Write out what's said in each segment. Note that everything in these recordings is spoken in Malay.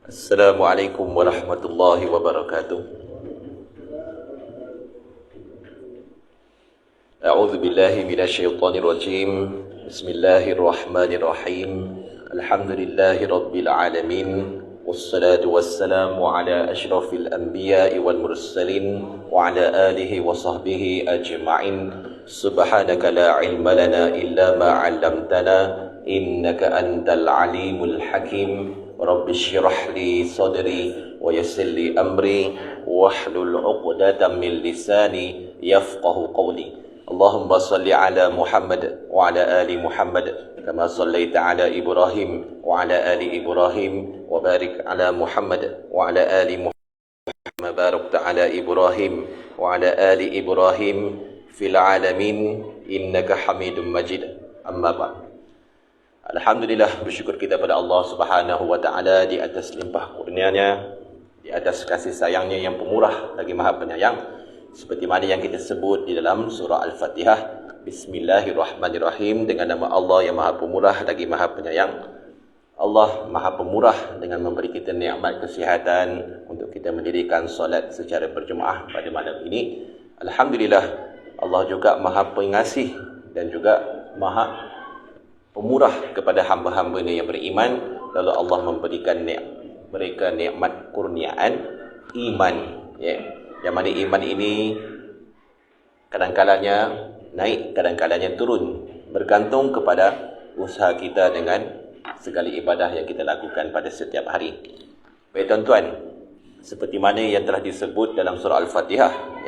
Assalamualaikum warahmatullahi wabarakatuh. A'udzu billahi minasyaitonir rajim. Bismillahirrahmanirrahim. Alhamdulillahi rabbil alamin. Wassalatu wassalamu ala asyrafil anbiya'i wal mursalin wa ala alihi wa sahbihi ajma'in. Subhanaka la ilma lana illa ma 'allamtana innaka antal alimul hakim. Rabbi syrah li sadri wa yassir li amri wahlul 'uqdatam min lisani yafqahu qawli. Allahumma salli ala Muhammad wa ala ali Muhammad kama sallaita ala Ibrahim wa ala ali Ibrahim wa barik ala Muhammad wa ala ali Muhammad kama barakta ala Ibrahim wa ala ali Ibrahim fil alamin innaka Hamidum Majid. Amma ba'd. Alhamdulillah, bersyukur kita pada Allah Subhanahu wa taala di atas limpah kurnia-Nya, di atas kasih sayangnya yang pemurah lagi Maha Penyayang, seperti mana yang kita sebut di dalam surah Al-Fatihah. Bismillahirrahmanirrahim, dengan nama Allah yang Maha Pemurah lagi Maha Penyayang. Allah Maha Pemurah dengan memberi kita nikmat kesihatan untuk kita mendirikan solat secara berjemaah pada malam ini. Alhamdulillah, Allah juga Maha Pengasih dan juga Maha Pemurah kepada hamba-hambanya yang beriman. Lalu Allah memberikan mereka nikmat kurniaan iman, yang mana iman ini kadang-kalanya naik, kadang-kalanya turun, bergantung kepada usaha kita dengan segala ibadah yang kita lakukan pada setiap hari. Baik tuan-tuan, seperti mana yang telah disebut dalam surah Al-Fatihah,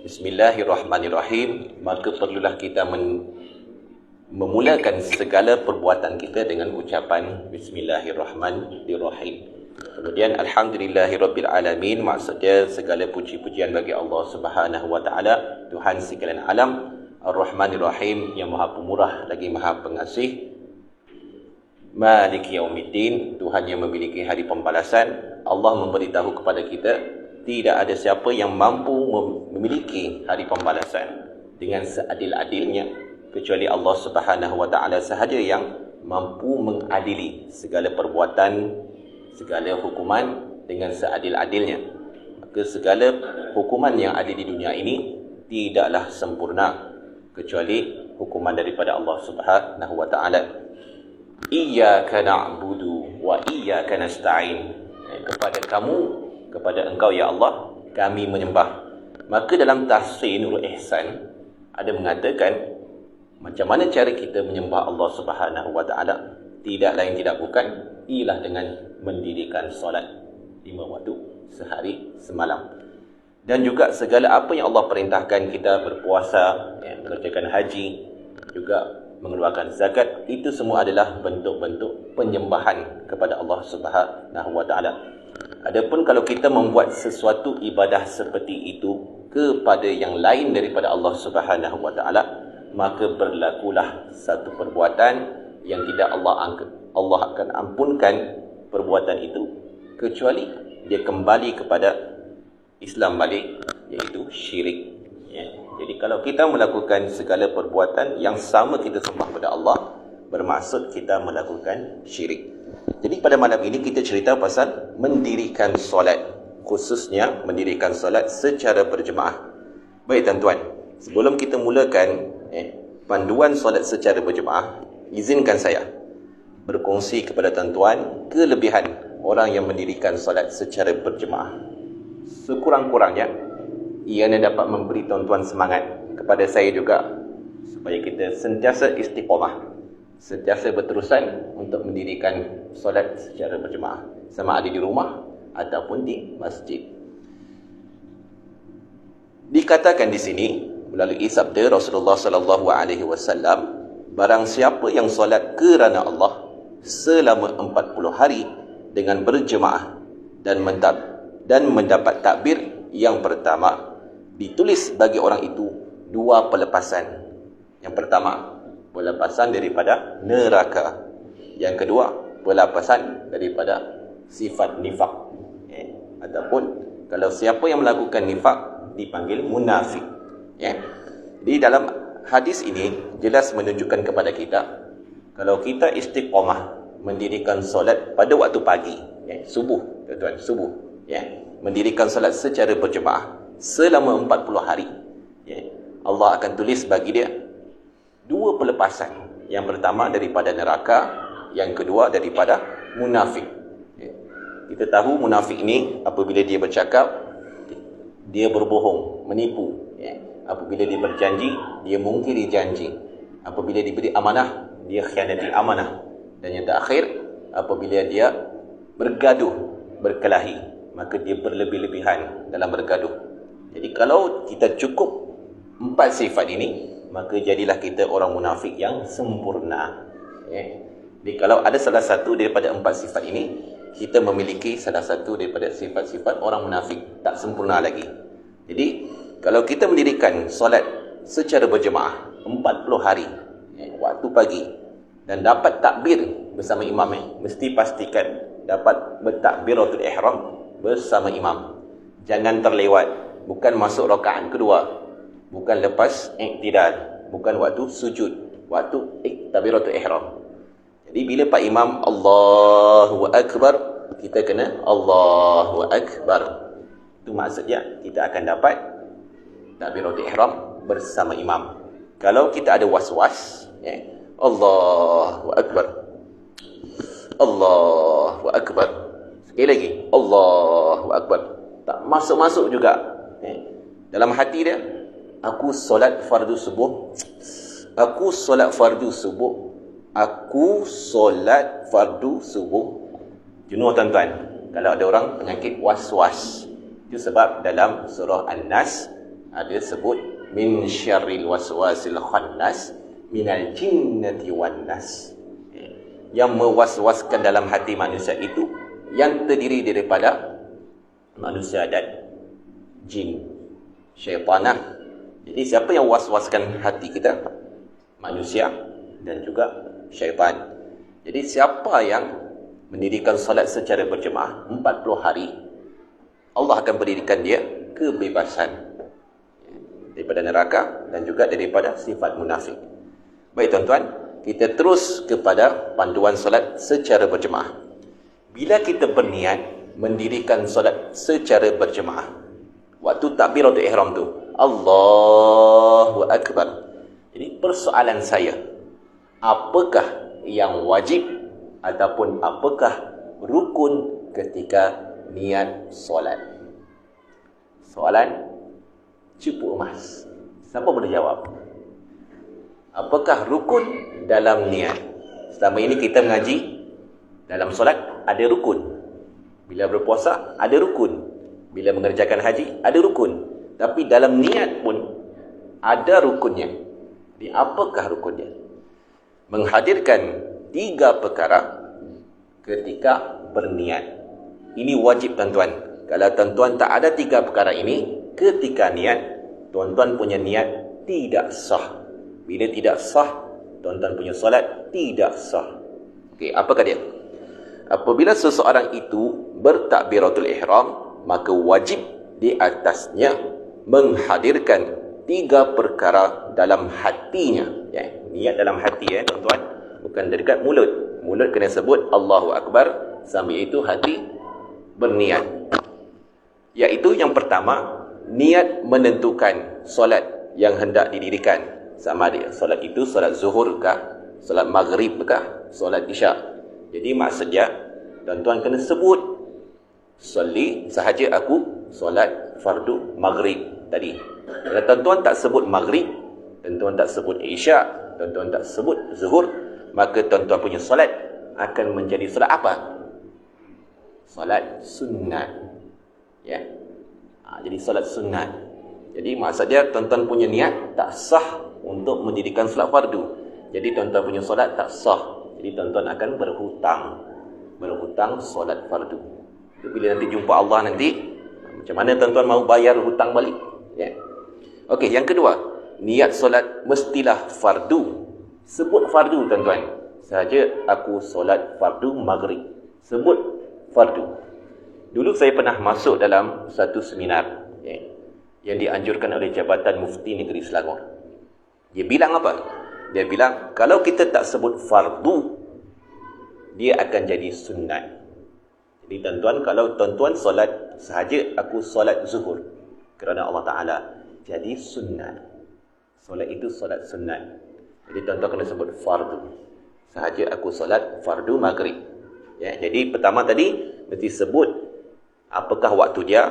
Bismillahirrahmanirrahim, maka perlulah kita memulakan segala perbuatan kita dengan ucapan Bismillahirrahmanirrahim. Kemudian Alhamdulillahirabbil alamin, maksudnya segala puji-pujian bagi Allah Subhanahu wa taala, Tuhan sekalian alam, Ar-Rahmanir-Rahim, yang Maha Pemurah lagi Maha Pengasih, Maliki Yaumiddin, Tuhan yang memiliki hari pembalasan. Allah memberitahu kepada kita tidak ada siapa yang mampu memiliki hari pembalasan dengan seadil-adilnya kecuali Allah Subhanahu wa taala sahaja yang mampu mengadili segala perbuatan, segala hukuman dengan seadil-adilnya. Maka segala hukuman yang ada di dunia ini tidaklah sempurna kecuali hukuman daripada Allah Subhanahu wa taala. Iyyaka na'budu wa iyyaka nasta'in. Kepada kamu, kepada engkau ya Allah, kami menyembah. Maka dalam tafsir Nurul Ihsan ada mengatakan macam mana cara kita menyembah Allah Subhanahu wa taala? Tidak lain tidak bukan ialah dengan mendirikan solat 5 waktu sehari semalam. Dan juga segala apa yang Allah perintahkan kita, berpuasa, mengerjakan haji, juga mengeluarkan zakat, itu semua adalah bentuk-bentuk penyembahan kepada Allah Subhanahu wa taala. Adapun kalau kita membuat sesuatu ibadah seperti itu kepada yang lain daripada Allah Subhanahu wa taala, maka berlakulah satu perbuatan yang tidak Allah akan ampunkan perbuatan itu kecuali dia kembali kepada Islam balik, iaitu syirik. Jadi kalau kita melakukan segala perbuatan yang sama kita sembah kepada Allah, bermaksud kita melakukan syirik. Jadi pada malam ini kita cerita pasal mendirikan solat, khususnya mendirikan solat secara berjemaah. Baik tuan-tuan, sebelum kita mulakan panduan solat secara berjemaah, izinkan saya berkongsi kepada tuan-tuan kelebihan orang yang mendirikan solat secara berjemaah. Sekurang-kurangnya ianya dapat memberi tuan-tuan semangat, kepada saya juga, supaya kita sentiasa istiqamah, sentiasa berterusan untuk mendirikan solat secara berjemaah, sama ada di rumah ataupun di masjid. Dikatakan di sini melalui sabda Rasulullah sallallahu alaihi wasallam, barang siapa yang solat kerana Allah selama 40 hari dengan berjemaah dan mendapat takbir yang pertama, ditulis bagi orang itu 2 pelepasan. Yang pertama, pelepasan daripada neraka. Yang kedua, pelepasan daripada sifat nifak. Ataupun kalau siapa yang melakukan nifak dipanggil munafik. Di dalam hadis ini jelas menunjukkan kepada kita, kalau kita istiqamah mendirikan solat pada waktu pagi, Subuh, tuan-tuan, subuh. Mendirikan solat secara berjemaah selama 40 hari. Allah akan tulis bagi dia 2 pelepasan. Yang pertama daripada neraka, yang kedua daripada munafik. Kita tahu munafik ni apabila dia bercakap, dia berbohong, menipu. Apabila dia berjanji, dia mungkiri janji. Apabila diberi amanah, dia khianati amanah. Dan yang terakhir, apabila dia bergaduh, berkelahi, maka dia berlebih-lebihan dalam bergaduh. Jadi kalau kita cukup 4 sifat ini, maka jadilah kita orang munafik yang sempurna. Jadi kalau ada salah satu daripada 4 sifat ini, kita memiliki salah satu daripada sifat-sifat orang munafik, tak sempurna lagi. Jadi kalau kita mendirikan solat secara berjemaah 40 hari, waktu pagi, dan dapat takbir bersama imam, mesti pastikan dapat bertakbiratul ihram bersama imam. Jangan terlewat, bukan masuk rakaat kedua, bukan lepas iktidal, bukan waktu sujud, waktu takbiratul ihram. Jadi bila Pak Imam Allahu Akbar, kita kena Allahu Akbar. Itu maksudnya kita akan dapat takbiratul ihram bersama imam. Kalau kita ada was-was, Allahu Akbar, Allahu Akbar, sekali lagi Allahu Akbar, tak masuk-masuk juga dalam hati dia, aku solat fardu subuh, aku solat fardu subuh, aku solat fardu subuh. Jenuh tuan-tuan kalau ada orang penyakit was-was. Itu sebab dalam surah An-Nas ada sebut min syarril waswasil khannas minal jinnati wan nas. Yang mewaswaskan dalam hati manusia itu yang terdiri daripada manusia dan jin, syaitanah. Jadi siapa yang waswaskan hati kita? Manusia dan juga syaitan. Jadi siapa yang mendirikan solat secara berjemaah 40 hari, Allah akan berikan dia kebebasan daripada neraka dan juga daripada sifat munafik. Baik tuan-tuan, kita terus kepada panduan solat secara berjemaah. Bila kita berniat mendirikan solat secara berjemaah, waktu takbiratul ihram tu Allahu Akbar. Jadi persoalan saya, apakah yang wajib ataupun apakah rukun ketika niat solat? Soalan cupu emas. Siapa boleh jawab? Apakah rukun dalam niat? Selama ini kita mengaji dalam solat ada rukun. Bila berpuasa ada rukun. Bila mengerjakan haji ada rukun. Tapi dalam niat pun ada rukunnya. Jadi apakah rukunnya? Menghadirkan 3 perkara ketika berniat. Ini wajib tuan-tuan. Kalau tuan-tuan tak ada 3 perkara ini ketika niat, tuan-tuan punya niat tidak sah. Bila tidak sah, tuan-tuan punya solat tidak sah. Okey, apakah dia? Apabila seseorang itu bertakbiratul ihram, maka wajib di atasnya menghadirkan 3 perkara dalam hatinya. Niat dalam hati tuan-tuan, bukan dekat mulut. Mulut kena sebut Allahu Akbar, sambil itu hati berniat. Iaitu yang pertama, niat menentukan solat yang hendak didirikan. Sama ada solat itu solat zuhur kah, solat maghrib kah, solat isyak. Jadi maksudnya tuan-tuan kena sebut, salli sahaja aku solat fardu maghrib tadi. Kalau tuan-tuan tak sebut maghrib, tuan-tuan tak sebut isyak, tuan-tuan tak sebut zuhur, maka tuan-tuan punya solat akan menjadi solat apa? Solat sunat. Jadi solat sunat. Jadi maksudnya tuan-tuan punya niat tak sah untuk mendirikan solat fardu. Jadi tuan-tuan punya solat tak sah. Jadi tuan-tuan akan berhutang solat fardu. Itu bila nanti jumpa Allah nanti, macam mana tuan-tuan mau bayar hutang balik? Okey, yang kedua, niat solat mestilah fardu. Sebut fardu tuan-tuan. Sahaja aku solat fardu maghrib. Sebut fardu. Dulu saya pernah masuk dalam satu seminar yang dianjurkan oleh Jabatan Mufti Negeri Selangor. Dia bilang apa? Dia bilang, kalau kita tak sebut fardu, dia akan jadi sunat. Jadi Jadi tuan-tuan, kalau tuan-tuan solat sahaja, aku solat zuhur kerana Allah Ta'ala, jadi sunat. Solat itu solat sunat. Jadi tuan-tuan kena sebut fardu. Sahaja aku solat fardu maghrib. Ya, jadi pertama tadi mesti sebut apakah waktu dia,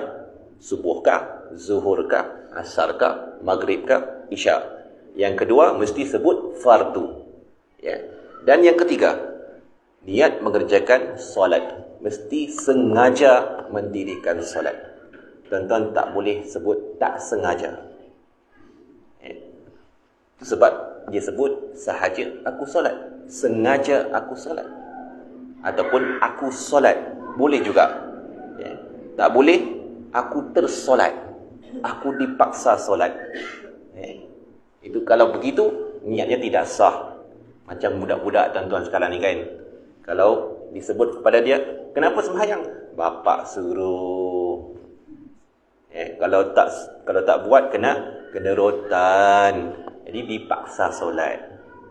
subuhkah, zuhurkah, asarkah, maghribkah, isya. Yang kedua mesti sebut fardu. Ya. Dan yang ketiga, niat mengerjakan solat. Mesti sengaja mendirikan solat. Tuan-tuan tak boleh sebut tak sengaja. Itu sebab dia sebut sahaja aku solat, sengaja aku solat, ataupun aku solat. Boleh juga. Tak boleh aku tersolat, aku dipaksa solat. Itu kalau begitu niatnya tidak sah. Macam budak-budak tuan-tuan sekarang ni kan, kalau disebut kepada dia, kenapa sembahyang? Bapak suruh. Kalau tak buat kena rotan. Jadi dipaksa solat.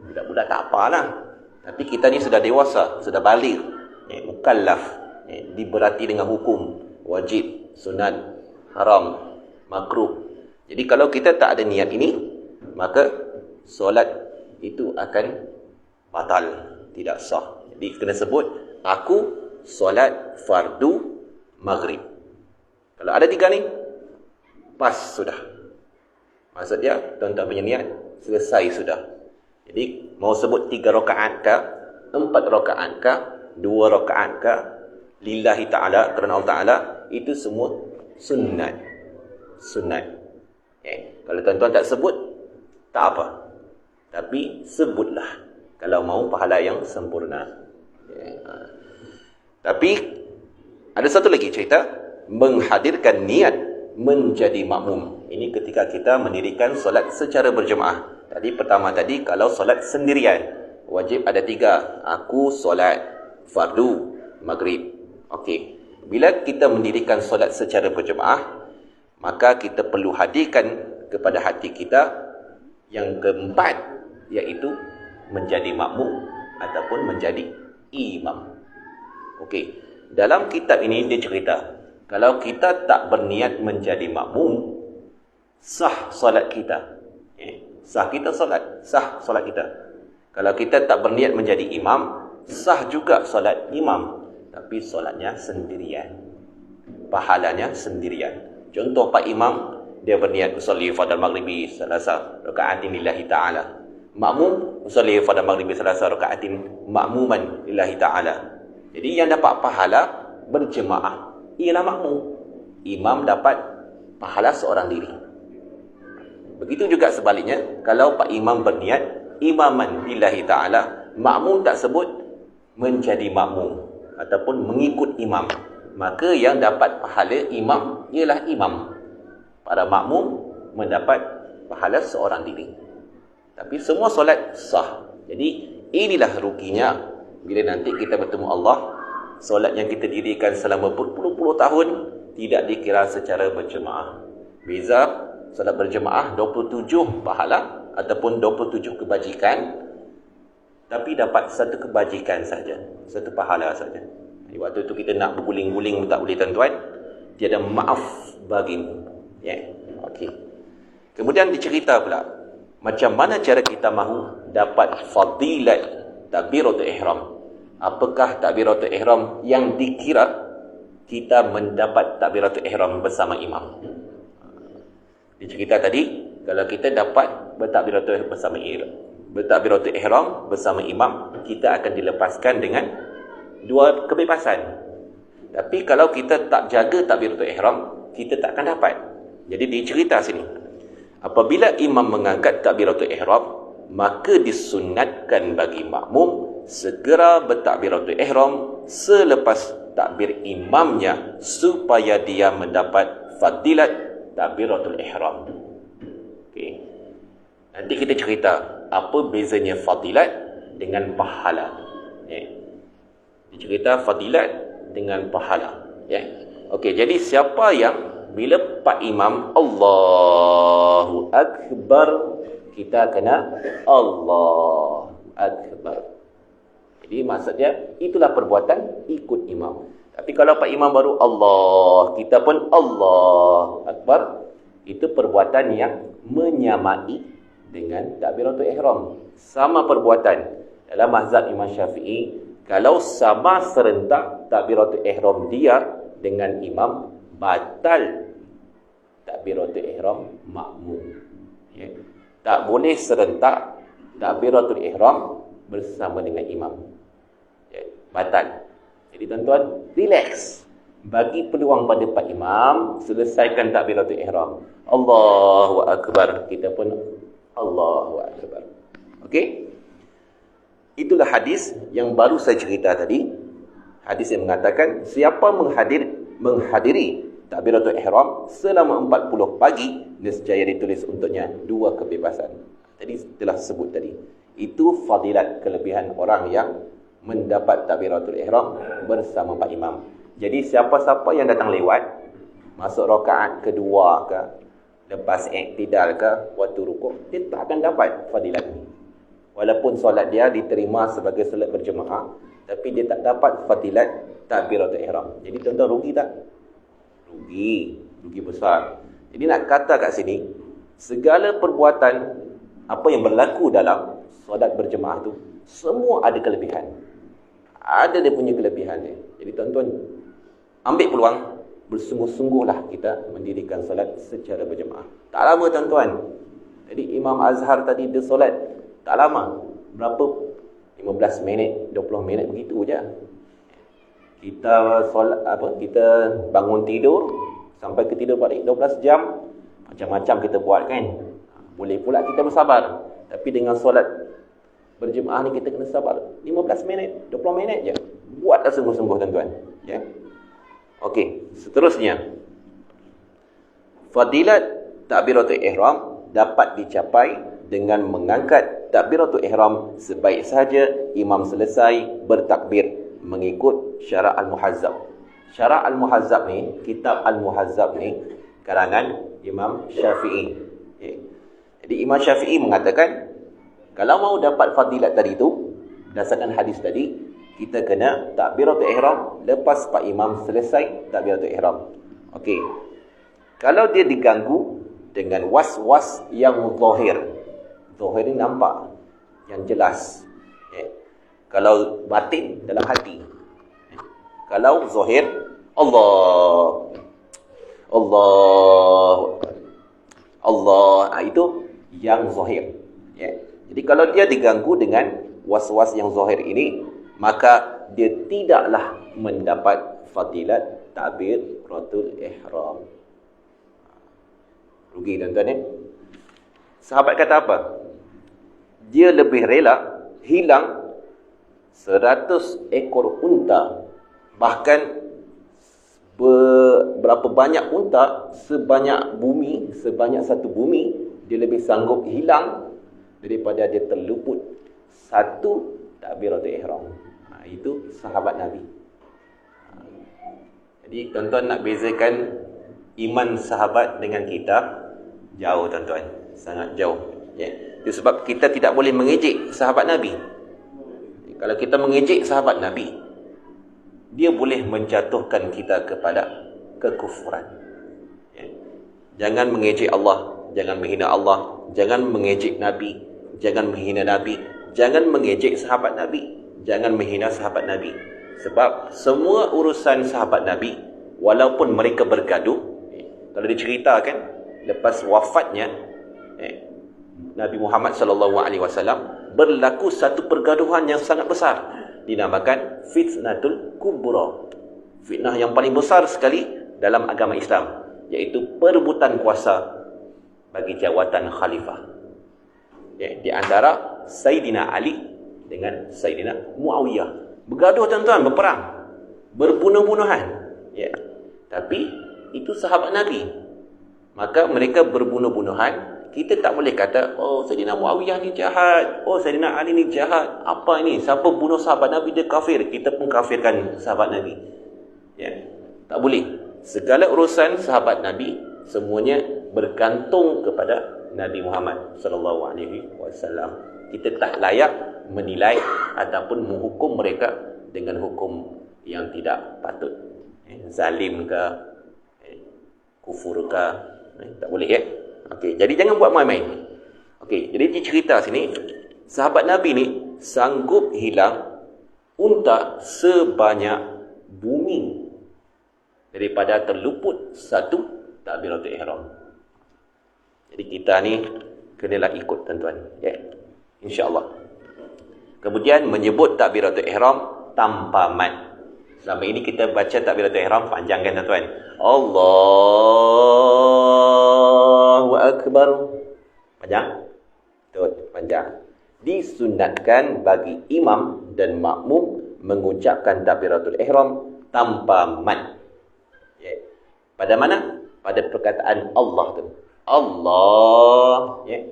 Budak-budak tak apalah. Tapi kita ni sudah dewasa, sudah baligh, mukallaf, diberati dengan hukum, wajib, sunat, haram, makruh. Jadi kalau kita tak ada niat ini, maka solat itu akan batal, tidak sah. Jadi kena sebut aku solat fardu maghrib. Kalau ada tiga ni, pas sudah. Maksud dia, tuan-tuan punya niat selesai sudah. Jadi mau sebut 3 rakaat ke, 4 rakaat ke, 2 rakaat ke, lillahi ta'ala, kerana Allah Ta'ala, itu semua sunat. Sunat. Kalau tuan-tuan tak sebut, tak apa. Tapi sebutlah kalau mau pahala yang sempurna. Tapi ada satu lagi cerita, menghadirkan niat menjadi makmum. Ini ketika kita mendirikan solat secara berjemaah. Tadi pertama tadi kalau solat sendirian, wajib ada 3. Aku solat fardu maghrib. Okey. Bila kita mendirikan solat secara berjemaah, maka kita perlu hadirkan kepada hati kita yang keempat, iaitu menjadi makmum ataupun menjadi imam. Okey. Dalam kitab ini dia cerita, kalau kita tak berniat menjadi makmum, sah solat kita. Sah kita solat, sah solat kita. Kalau kita tak berniat menjadi imam, sah juga solat imam, tapi solatnya sendirian, pahalanya sendirian. Contoh Pak Imam, dia berniat usolli fardal maghribi salasa raka'atin lillahi ta'ala. Makmum usolli fardal maghribi salasa raka'atin makmuman lillahi ta'ala. Jadi yang dapat pahala berjemaah ialah makmum. Imam dapat pahala seorang diri. Begitu juga sebaliknya, kalau Pak Imam berniat imaman lillahi ta'ala, makmum tak sebut menjadi makmum ataupun mengikut imam, maka yang dapat pahala imam ialah imam. Para makmum mendapat pahala seorang diri. Tapi semua solat sah. Jadi inilah ruginya bila nanti kita bertemu Allah, solat yang kita dirikan selama berpuluh-puluh tahun tidak dikira secara berjemaah. Beza solat berjemaah 27 pahala ataupun 27 kebajikan, tapi dapat satu kebajikan saja, satu pahala saja. Jadi waktu itu kita nak berguling-guling tak boleh tuan-tuan, tiada maaf bagimu. Okey. Kemudian dicerita pula macam mana cara kita mahu dapat fadilat takbiratul ihram. Apakah takbiratul ihram yang dikira kita mendapat takbiratul ihram bersama imam? Dicerita tadi, kalau kita dapat bertakbiratul ihram bersama imam, kita akan dilepaskan dengan 2 kebebasan. Tapi kalau kita tak jaga takbiratul ihram, kita tak akan dapat. Jadi dicerita sini, apabila imam mengangkat takbiratul ihram, maka disunatkan bagi makmum segera bertakbiratul ihram selepas takbir imamnya, supaya dia mendapat fadilat takbiratul ihram. Okey. Nanti kita cerita apa bezanya fadilat dengan pahala. Dicerita fadilat dengan pahala. Okey, jadi siapa yang bila Pak Imam Allahu Akbar, kita kena Allahu Akbar. Jadi maksudnya itulah perbuatan ikut imam. Tapi kalau Pak Imam baru Allah, kita pun Allah Akbar, itu perbuatan yang menyamai dengan takbiratul ihram. Sama perbuatan. Dalam mazhab Imam Syafi'i, kalau sama serentak takbiratul ihram dia dengan imam, batal takbiratul ihram makmum. Ya. Tak boleh serentak takbiratul ihram bersama dengan imam. Ya. Batal. Jadi tuan-tuan, relax. Bagi peluang pada Pak Imam, selesaikan takbiratul ihram. Allahu Akbar. Kita pun Allahu Akbar. Okey? Itulah hadis yang baru saya cerita tadi. Hadis yang mengatakan siapa menghadiri takbiratul ihram selama 40 pagi, nescaya ditulis untuknya 2 kebebasan. Tadi telah sebut tadi. Itu fadilat, kelebihan orang yang mendapat takbiratul ihram bersama Pak Imam. Jadi siapa-siapa yang datang lewat, masuk rakaat kedua ke, lepas iktidal ke, waktu rukuk, dia tak akan dapat fadilat ni. Walaupun solat dia diterima sebagai solat berjemaah, tapi dia tak dapat fadilat takbiratul ihram. Jadi tuan-tuan, rugi tak? Rugi besar. Jadi nak kata kat sini, segala perbuatan apa yang berlaku dalam solat berjemaah tu, semua ada kelebihan. Ada dia punya kelebihan dia. Jadi tuan-tuan, ambil peluang, bersungguh-sungguhlah kita mendirikan solat secara berjemaah. Tak lama tuan-tuan. Jadi Imam Azhar tadi dia solat tak lama. Berapa? 15 minit, 20 minit begitu je. Kita solat kita bangun tidur sampai ke tidur balik 12 jam. Macam-macam kita buat kan. Boleh pula kita bersabar. Tapi dengan solat berjemaah ni kita kena sabar 15 minit, 20 minit je. Buatlah sungguh-sungguh tuan-tuan. Ya. Okey, seterusnya. Fadilat takbiratul ihram dapat dicapai dengan mengangkat takbiratul ihram sebaik saja imam selesai bertakbir mengikut Syara' Al-Muhazzab. Syara' Al-Muhazzab ni, kitab Al-Muhazzab ni karangan Imam Syafi'i. Okay. Jadi Imam Syafi'i mengatakan kalau mau dapat fadilat tadi tu, berdasarkan hadis tadi, kita kena takbiratul ihram lepas Pak Imam selesai takbiratul ihram. Okey. Kalau dia diganggu dengan was-was yang zahir. Zahir ni nampak, yang jelas. Kalau batin, dalam hati. Kalau zahir, Allah, itu yang zahir. Jadi kalau dia diganggu dengan was-was yang zahir ini, maka dia tidaklah mendapat fadilat takbiratul ihram. Rugi tuan-tuan. Sahabat kata apa? Dia lebih rela hilang 100 ekor unta, bahkan berapa banyak unta, sebanyak bumi, sebanyak satu bumi, dia lebih sanggup hilang daripada dia terluput satu takbiratul ihram. Itu sahabat Nabi. Jadi tuan-tuan nak bezakan iman sahabat dengan kita, jauh tuan-tuan, sangat jauh. Itu sebab kita tidak boleh mengejek sahabat Nabi. Kalau kita mengejek sahabat Nabi, dia boleh menjatuhkan kita kepada kekufuran. Jangan mengejek Allah, jangan menghina Allah, jangan mengejek Nabi, jangan menghina Nabi, jangan mengejek sahabat Nabi, jangan menghina sahabat Nabi. Sebab semua urusan sahabat Nabi, walaupun mereka bergaduh, kalau diceritakan lepas wafatnya Nabi Muhammad SAW, berlaku satu pergaduhan yang sangat besar, dinamakan fitnatul kubra. Fitnah yang paling besar sekali dalam agama Islam, iaitu perebutan kuasa bagi jawatan khalifah. Di antara Sayyidina Ali dengan Sayyidina Muawiyah. Bergaduh tuan-tuan, berperang, berbunuh-bunuhan. Tapi itu sahabat Nabi. Maka mereka berbunuh-bunuhan. Kita tak boleh kata, oh Sayyidina Muawiyah ni jahat, oh Sayyidina Ali ni jahat. Apa ini? Siapa bunuh sahabat Nabi dia kafir. Kita pun kafirkan sahabat Nabi. Tak boleh. Segala urusan sahabat Nabi semuanya bergantung kepada Nabi Muhammad SAW. Kita tak layak menilai ataupun menghukum mereka dengan hukum yang tidak patut. Zalim ke, kufur ke, tak boleh ya. Okey, jadi jangan buat main-main. Okey, jadi dia cerita sini, sahabat Nabi ni sanggup hilang unta sebanyak bumi daripada terluput satu takbiratul ihram. Jadi kita ni kenalah ikut tuan-tuan, ya. Insya-Allah. Kemudian menyebut takbiratul ihram tanpa mad. Selama ini kita baca takbiratul ihram panjang kan tuan-tuan? Allahu akbar. Panjang? Betul, panjang. Disunatkan bagi imam dan makmum mengucapkan takbiratul ihram tanpa mad. Ya. Pada mana? Pada perkataan Allah tu. Allah, ya.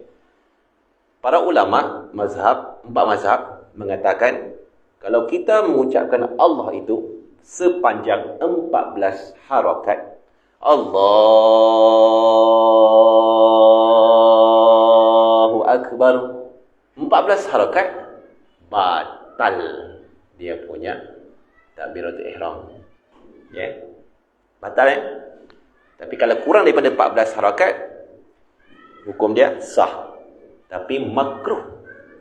Para ulama mazhab, 4 mazhab mengatakan kalau kita mengucapkan Allah itu sepanjang 14 harakat, Allahu akbar, 14 harakat, batal dia punya takbiratul ihram. Ya. Batal ya. Tapi kalau kurang daripada 14 harakat, hukum dia sah. Tapi makruh.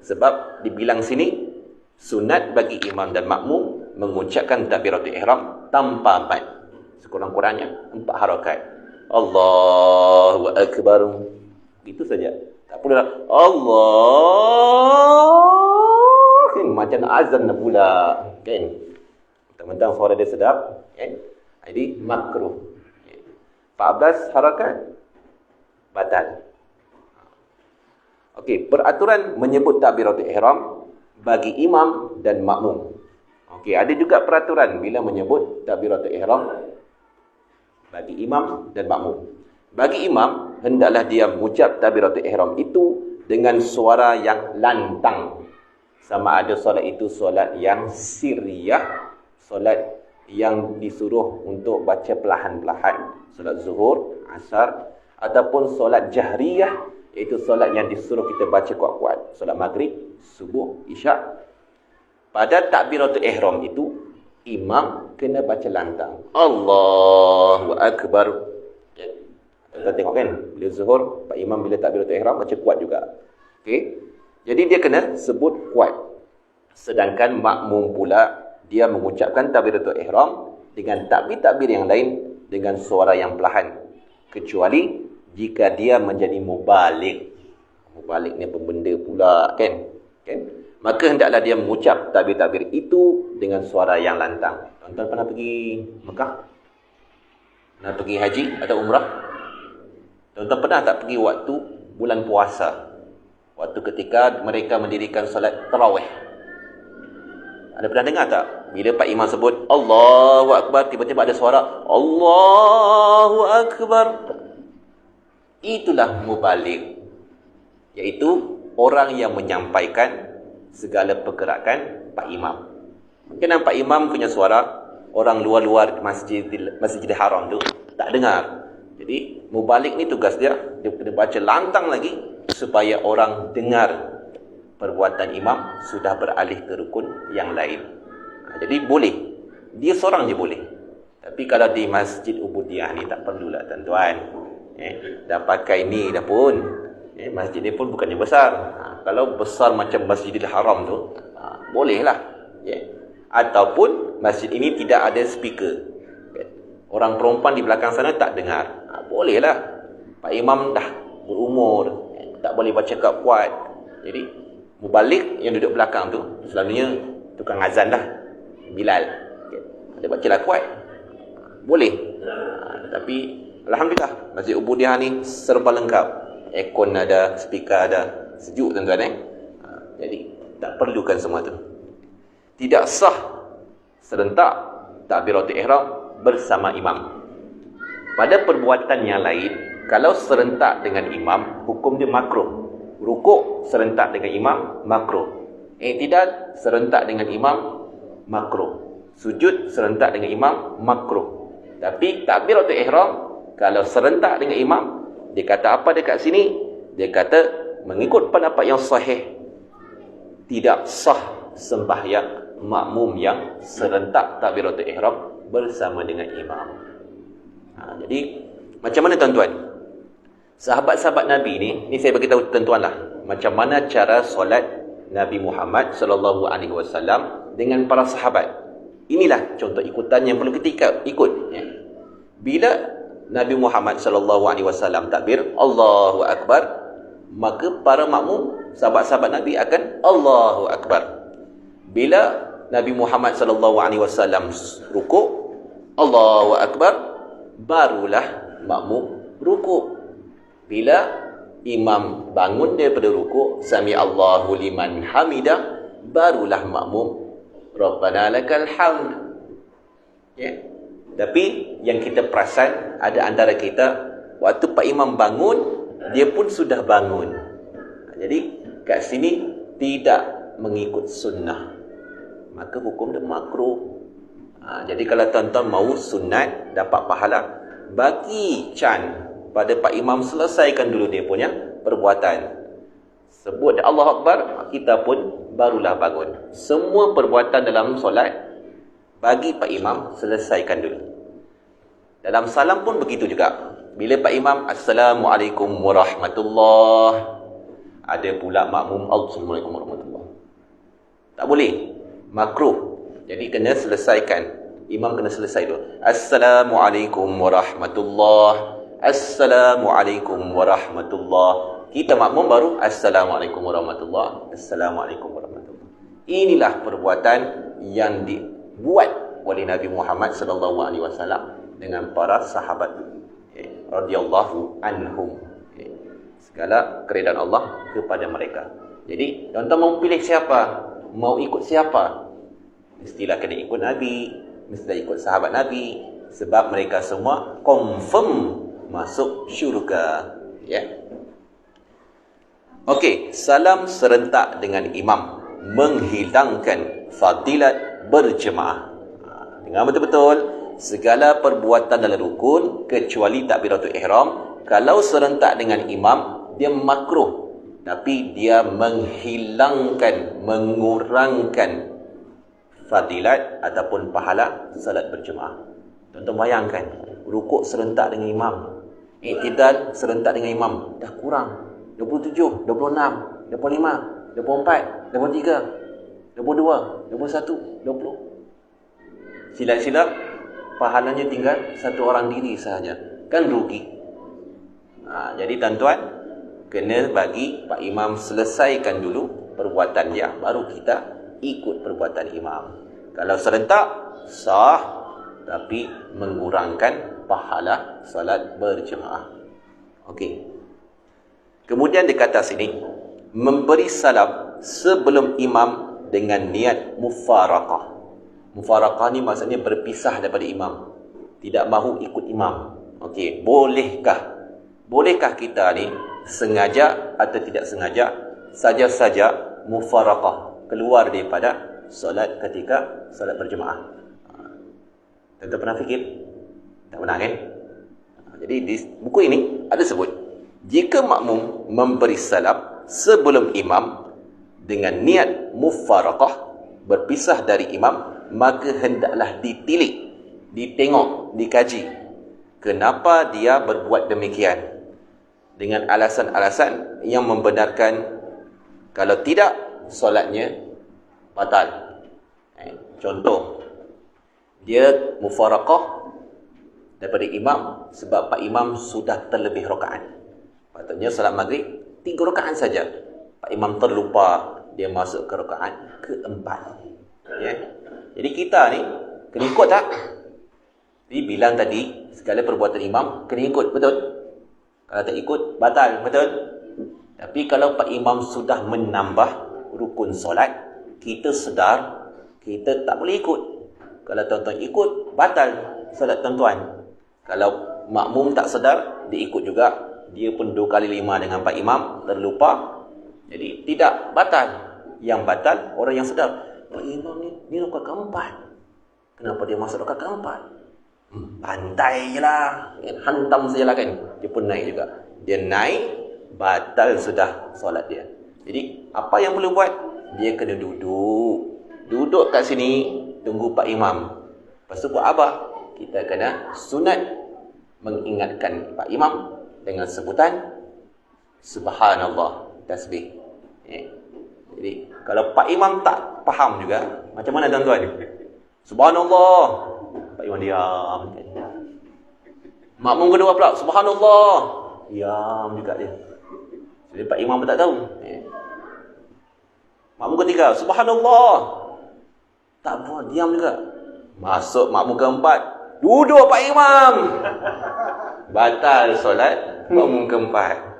Sebab dibilang sini, sunat bagi imam dan makmum mengucapkan takbiratul ihram tanpa mad. Sekurang-kurangnya 4 harakat. Allahu akbar. Itu saja. Tak perlu dah Allah. Kan macam azan pula. Kan? Mentang-mentang suara dia sedap. Kan? Jadi makruh. 14 harakat batal. Okey, peraturan menyebut takbiratul ihram bagi imam dan makmum. Okey, ada juga peraturan bila menyebut takbiratul ihram bagi imam dan makmum. Bagi imam, hendaklah dia mengucap takbiratul ihram itu dengan suara yang lantang. Sama ada solat itu solat yang sirriyah, solat yang disuruh untuk baca perlahan-lahan, solat zuhur, asar, ataupun solat jahriyah, iaitu solat yang disuruh kita baca kuat-kuat, solat maghrib, subuh, isyak. Pada takbiratul ihram itu imam kena baca lantang, Allahu akbar. Kita tengok kan, bila zuhur, Pak Imam bila takbiratul ihram baca kuat juga. Okey, jadi dia kena sebut kuat. Sedangkan makmum pula dia mengucapkan takbiratul ihram dengan takbir-takbir yang lain dengan suara yang perlahan, kecuali jika dia menjadi mubaligh. Mubaligh ni pembenda pula kan? Maka hendaklah dia mengucap takbir-takbir itu dengan suara yang lantang. Tuan-tuan pernah pergi Mekah? Pernah pergi haji atau umrah? Tuan-tuan pernah tak pergi waktu bulan puasa? Waktu ketika mereka mendirikan solat tarawih. Ada pernah dengar tak? Bila Pak Imam sebut Allahu Akbar, tiba-tiba ada suara Allahu Akbar. Itulah mubaligh, iaitu orang yang menyampaikan segala pergerakan Pak Imam. Mungkin Pak Imam punya suara, orang luar-luar Masjidil Haram tu tak dengar. Jadi mubaligh ni tugas dia kena baca lantang lagi supaya orang dengar perbuatan imam sudah beralih ke rukun yang lain. Jadi boleh, dia seorang je boleh. Tapi kalau di Masjid Ubudiyah ni tak perlulah tuan-tuan. Dah pakai ni dah pun, masjid ni pun bukannya besar. Kalau besar macam Masjidil Haram tu, bolehlah. Ataupun masjid ini tidak ada speaker, orang perempuan di belakang sana tak dengar, bolehlah. Pak Imam dah berumur, tak boleh baca kuat. Jadi mubaligh yang duduk belakang tu selalunya tukang azan dah, Bilal. Dia bacalah kuat, boleh. Tapi alhamdulillah Masjid Ubudiyah ni serba lengkap. Aircon ada, speaker ada, sejuk tuan-tuan Jadi tak perlukan semua tu. Tidak sah serentak takbiratul ihram bersama imam. Pada perbuatan yang lain, kalau serentak dengan imam, hukum dia makruh. Rukuk serentak dengan imam, makruh. I'tidal serentak dengan imam, makruh. Sujud serentak dengan imam, makruh. Tapi takbiratul ihram kalau serentak dengan imam, dia kata apa dekat sini? Dia kata mengikut pendapat yang sahih, tidak sah sembahyang makmum yang serentak takbiratul ihram bersama dengan imam. Jadi macam mana tuan-tuan? Sahabat-sahabat Nabi ni saya bagi tahu tuan-tuan lah, macam mana cara solat Nabi Muhammad sallallahu alaihi wasallam dengan para sahabat. Inilah contoh ikutan yang perlu kita ikut. Bila Nabi Muhammad sallallahu alaihi wasallam takbir Allahu akbar, maka para makmum sahabat-sahabat Nabi akan Allahu akbar. Bila Nabi Muhammad sallallahu alaihi wasallam rukuk Allahu akbar, barulah makmum rukuk. Bila imam bangun daripada rukuk, sami Allahu liman hamidah, barulah makmum Rabbana lakal hamd. Tapi yang kita perasan, ada antara kita waktu Pak Imam bangun, dia pun sudah bangun. Jadi kat sini tidak mengikut sunnah, maka hukum dia makruh. Jadi kalau tuan-tuan mau sunat dapat pahala, bagi can pada Pak Imam, selesaikan dulu dia punya perbuatan. Sebut Allahu Akbar, kita pun barulah bangun. Semua perbuatan dalam solat bagi Pak Imam selesaikan dulu. Dalam salam pun begitu juga. Bila Pak Imam Assalamualaikum warahmatullahi, ada pula makmum Assalamualaikum warahmatullahi, tak boleh, makruh. Jadi kena selesaikan. Imam kena selesai dulu. Assalamualaikum warahmatullahi, Assalamualaikum warahmatullahi. Kita makmum baru Assalamualaikum warahmatullahi, Assalamualaikum warahmatullahi. Inilah perbuatan yang dibuat oleh Nabi Muhammad sallallahu alaihi wasallam dengan para sahabat radhiyallahu anhum. Segala keridaan Allah kepada mereka. Jadi tuan-tuan mau pilih siapa, mau ikut siapa, mestilah kena ikut Nabi, mestilah ikut sahabat Nabi, sebab mereka semua confirm masuk syurga. Okey, salam serentak dengan imam menghilangkan fadilat berjemaah. Dengar betul-betul, segala perbuatan dalam rukun kecuali takbiratul ihram, kalau serentak dengan imam, dia makruh, tapi dia menghilangkan, mengurangkan fadilat ataupun pahala salat berjemaah. Tuan-tuan bayangkan, rukuk serentak dengan imam, i'tidal serentak dengan imam, dah kurang 27, 26, 25, 24, 23, 22, 21, 20. Silap-silap pahalanya tinggal satu orang diri sahaja, kan rugi. Jadi tuan-tuan kena bagi Pak Imam selesaikan dulu perbuatan dia, baru kita ikut perbuatan imam. Kalau serentak sah, tapi mengurangkan pahala salat berjemaah. Okey. Kemudian di kata sini, memberi salam sebelum imam dengan niat mufaraqah. Mufaraqah ni maksudnya berpisah daripada imam, tidak mahu ikut imam. Okey, bolehkah kita ni sengaja atau tidak sengaja saja-saja mufaraqah, keluar daripada solat ketika solat berjemaah? Tuan-tuan pernah fikir? Tak pernah kan? Jadi di buku ini ada sebut, jika makmum memberi salam sebelum imam dengan niat mufaraqah, berpisah dari imam, maka hendaklah ditilik, ditengok, dikaji kenapa dia berbuat demikian, dengan alasan-alasan yang membenarkan. Kalau tidak, solatnya batal. Contoh, dia mufaraqah daripada imam sebab Pak Imam sudah terlebih rakaat. Patutnya salat maghrib 3 rakaat saja, Pak Imam terlupa, dia masuk ke rakaat keempat. Jadi kita ni kena ikut tak? Jadi bilang tadi, segala perbuatan imam kena ikut, betul? Kalau tak ikut, batal, betul? Tapi kalau Pak Imam sudah menambah rukun solat, kita sedar, kita tak boleh ikut. Kalau tuan-tuan ikut, batal solat tuan-tuan. Kalau makmum tak sedar, dia ikut juga, dia pun 2 kali 5 dengan Pak Imam, terlupa, jadi tidak batal. Yang batal orang yang sedar, Pak Imam ni rakaat keempat, kenapa dia masuk rakaat keempat? Pantai je lah, hantam sajalah kan, dia pun naik juga. Dia naik, batal sudah solat dia. Jadi apa yang perlu buat? Dia kena duduk, duduk kat sini tunggu Pak Imam. Lepas tu buat apa? Kita kena sunat mengingatkan Pak Imam dengan sebutan Subhanallah, tasbih. Jadi kalau Pak Imam tak faham juga, macam mana tuan-tuan? Subhanallah, Pak Imam diam. Makmum kedua pula, Subhanallah, diam juga dia. Jadi Pak Imam pun tak tahu. Makmum ketiga, Subhanallah, tak buat, diam juga. Masuk makmum keempat, duduk Pak Imam. Batal solat makmum keempat.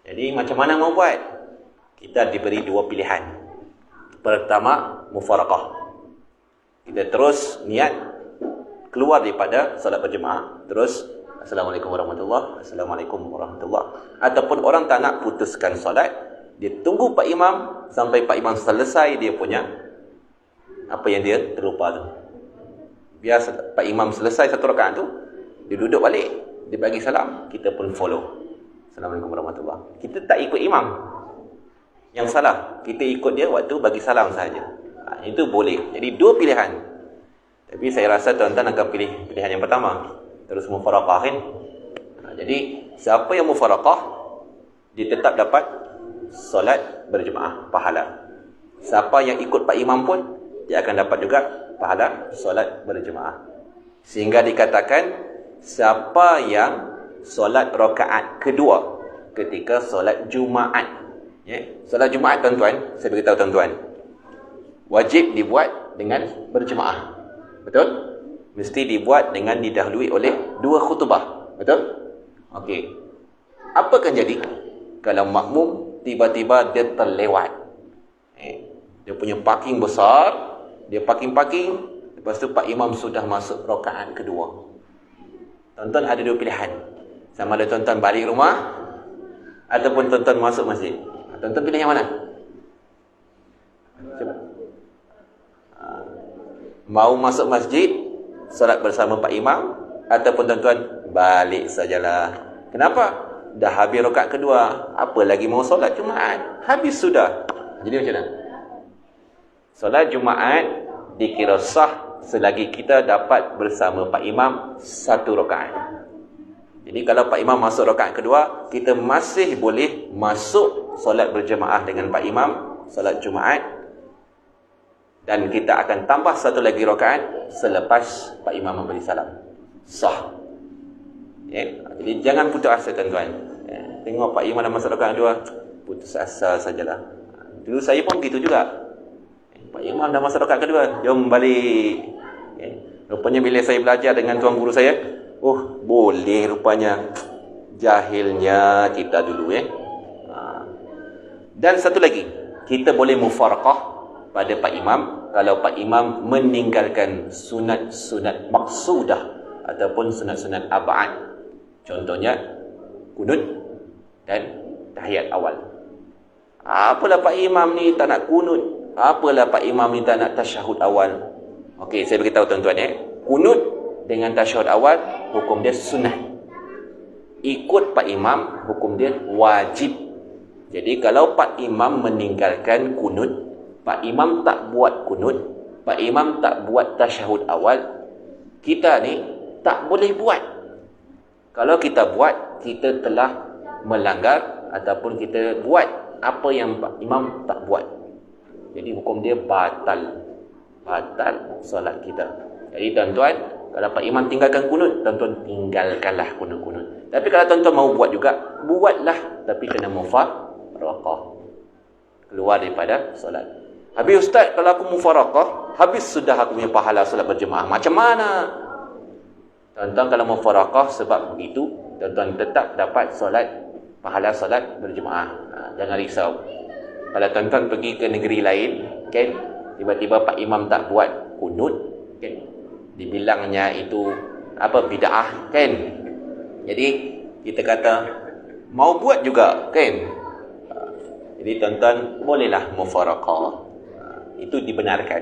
Jadi macam mana mau buat? Kita diberi dua pilihan. Pertama, mufaraqah. Kita terus niat keluar daripada solat berjemaah. Terus, Assalamualaikum warahmatullahi, Assalamualaikum warahmatullahi. Ataupun orang tak nak putuskan solat, dia tunggu Pak Imam sampai Pak Imam selesai dia punya apa yang dia terlupa tu. Biar Pak Imam selesai satu rakaat tu, dia duduk balik, dia bagi salam, kita pun follow. Assalamualaikum warahmatullahi. Kita tak ikut imam. Yang salah, kita ikut dia waktu bagi salam saja. Itu boleh. Jadi dua pilihan. Tapi saya rasa tuan-tuan akan pilih pilihan yang pertama. Terus mufaraqah kan. Jadi siapa yang mufaraqah, dia tetap dapat solat berjemaah, pahala. Siapa yang ikut Pak Imam pun, dia akan dapat juga pahala solat berjemaah. Sehingga dikatakan, siapa yang solat rakaat kedua ketika solat Jumaat. Solat Jumaat tuan-tuan, saya beritahu tuan-tuan, wajib dibuat dengan berjemaah. Betul? Mesti dibuat dengan didahului oleh dua khutbah. Betul? Okey. Apa akan jadi kalau makmum tiba-tiba dia terlewat? Dia punya parking besar, dia parking, lepas tu Pak Imam sudah masuk rakaat kedua. Tuan-tuan ada dua pilihan. Sama ada tuan-tuan balik rumah ataupun tuan-tuan masuk masjid. Tuan-tuan pilih yang mana? Mau masuk masjid, solat bersama Pak Imam, ataupun tuan-tuan balik sajalah. Kenapa? Dah habis rakaat kedua, apa lagi mau solat Jumaat? Habis sudah. Jadi macam mana? Solat Jumaat dikira sah selagi kita dapat bersama Pak Imam satu rakaat. Jadi kalau Pak Imam masuk rakaat kedua, kita masih boleh masuk solat berjemaah dengan Pak Imam, solat Jumaat. Dan kita akan tambah satu lagi rakaat selepas Pak Imam memberi salam. Sah. Jadi jangan putus asa tuan-tuan. Tengok Pak Imam dah masuk rakaat kedua, putus asa sajalah. Dulu saya pun begitu juga. Pak Imam dah masuk rakaat kedua, jom balik. Rupanya bila saya belajar dengan tuan guru saya, oh boleh rupanya. Jahilnya kita dulu Dan satu lagi, kita boleh mufaraqah pada Pak Imam kalau Pak Imam meninggalkan sunat-sunat maksudah ataupun sunat-sunat ab'ad. Contohnya kunut dan tahiyat awal. Apalah Pak Imam ni tak nak kunut, apalah Pak Imam ni tak nak tasyahud awal. Okey, saya beritahu tuan-tuan kunut dengan tasyahud awal hukum dia sunnah. Ikut Pak Imam hukum dia wajib. Jadi kalau Pak Imam meninggalkan kunut, Pak Imam tak buat kunut, Pak Imam tak buat tasyahud awal, kita ni tak boleh buat. Kalau kita buat, kita telah melanggar ataupun kita buat apa yang Pak Imam tak buat. Jadi hukum dia batal solat kita. Jadi tuan-tuan, kalau Pak Imam tinggalkan kunut, tuan-tuan tinggalkanlah kunut-kunut. Tapi kalau tuan-tuan mau buat juga, buatlah, tapi kena mufaraqah, keluar daripada solat. Habis ustaz, kalau aku mufaraqah, habis sudah aku punya pahala solat berjemaah. Macam mana? Tuan-tuan kalau mufaraqah sebab begitu, tuan-tuan tetap dapat solat, pahala solat berjemaah. Jangan risau. Kalau tuan-tuan pergi ke negeri lain, kan, tiba-tiba Pak Imam tak buat kunut, kan, dibilangnya itu apa, bid'ah, kan. Jadi kita kata mau buat juga, kan. Jadi tuan-tuan bolehlah mufaraqah. Itu dibenarkan.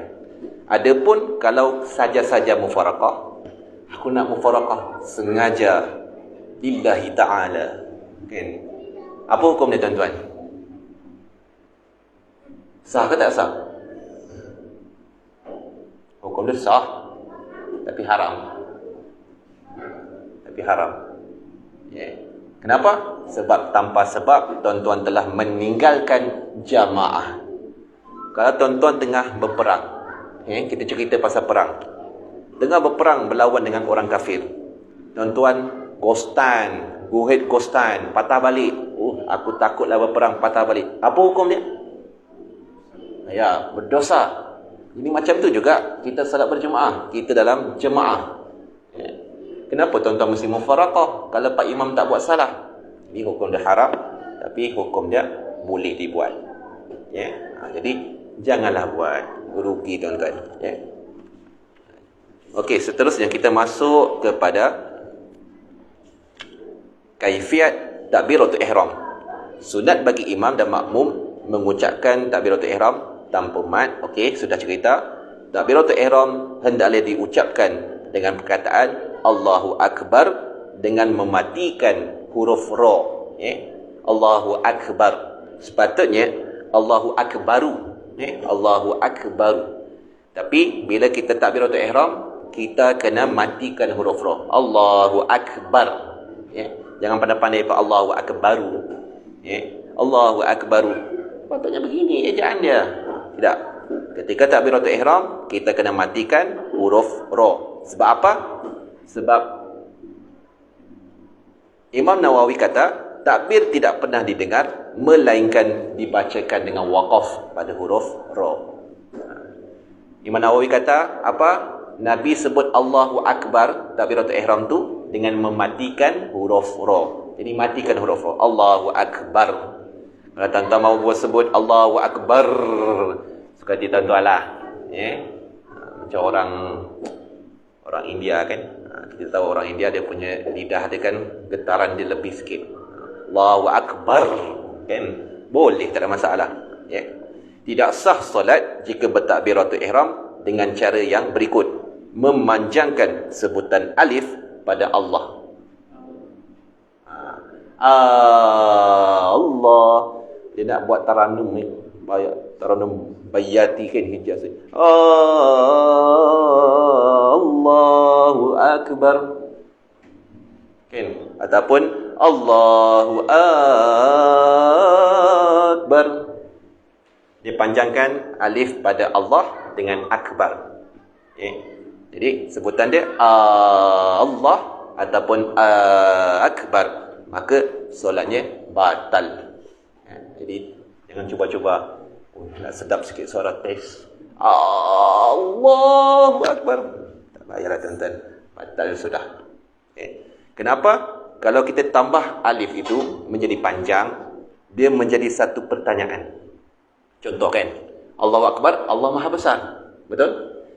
Adapun kalau saja-saja mufaraqah, aku nak mufaraqah sengaja lillahi ta'ala, kan, apa hukum dia tuan-tuan? Sah ke tak sah? Hukum dia sah, tapi haram. Tapi haram. Kenapa? Sebab tanpa sebab tuan-tuan telah meninggalkan jamaah. Kalau tuan-tuan tengah berperang, kita cerita pasal perang. Tengah berperang berlawan dengan orang kafir. Tuan-tuan ghostan, guhid ghostan, patah balik. Aku takutlah berperang, patah balik. Apa hukum dia? Ya, berdosa. Ini macam tu juga kita salat berjemaah. Kita dalam jemaah. Kenapa tuan-tuan mesti mufaraqah kalau pak imam tak buat salah? Ini hukum dia haram, tapi hukum dia boleh dibuat. Jadi janganlah buat, rugi tuan-tuan. Okey, seterusnya kita masuk kepada kaifiat takbiratul ihram. Sunat bagi imam dan makmum mengucapkan takbiratul ihram tanpa mat. Okey, sudah cerita. Takbiratul ihram hendaklah diucapkan dengan perkataan Allahu Akbar dengan mematikan huruf ra. Allahu Akbar. Sepatutnya Allahu Akbaru. Allahu Akbaru. Tapi bila kita takbiratul ihram, kita kena matikan huruf ra. Allahu Akbar. Jangan pandai-pandai pak Allahu Akbaru. Allahu Akbaru. Patutnya begini ejaan dia. Tidak. Ketika takbiratul ihram, kita kena matikan huruf ra. Sebab apa? Sebab Imam Nawawi kata takbir tidak pernah didengar melainkan dibacakan dengan waqaf pada huruf ra. Imam Nawawi kata apa? Nabi sebut Allahu Akbar takbiratul ihram tu dengan mematikan huruf ra. Jadi matikan huruf ra. Allahu Akbar. Kalau tuan-tuan mahu sebut Allahu Akbar, suka hati tuan-tuan lah. Macam orang India kan. Kita tahu orang India dia punya lidah dia kan getaran dia lebih sikit. Allahu Akbar. Kan? Boleh, tak ada masalah. Tidak sah solat jika bertakbiratul ihram dengan cara yang berikut. Memanjangkan sebutan alif pada Allah. Allah. Dia nak buat taranum ni. Taranum bayati kan hijaz. Allahu Akbar. Kan? Ataupun Allahu Akbar. Dipanjangkan alif pada Allah dengan akbar. Jadi sebutan dia Allah ataupun akbar, maka solatnya batal. Jadi jangan cuba-cuba nak sedap sikit suara tes. Allahu Akbar. Tak payahlah tuan-tuan. Batal sudah. Kenapa? Kalau kita tambah alif itu menjadi panjang, dia menjadi satu pertanyaan. Contoh kan, Allahu Akbar, Allah Maha Besar. Betul?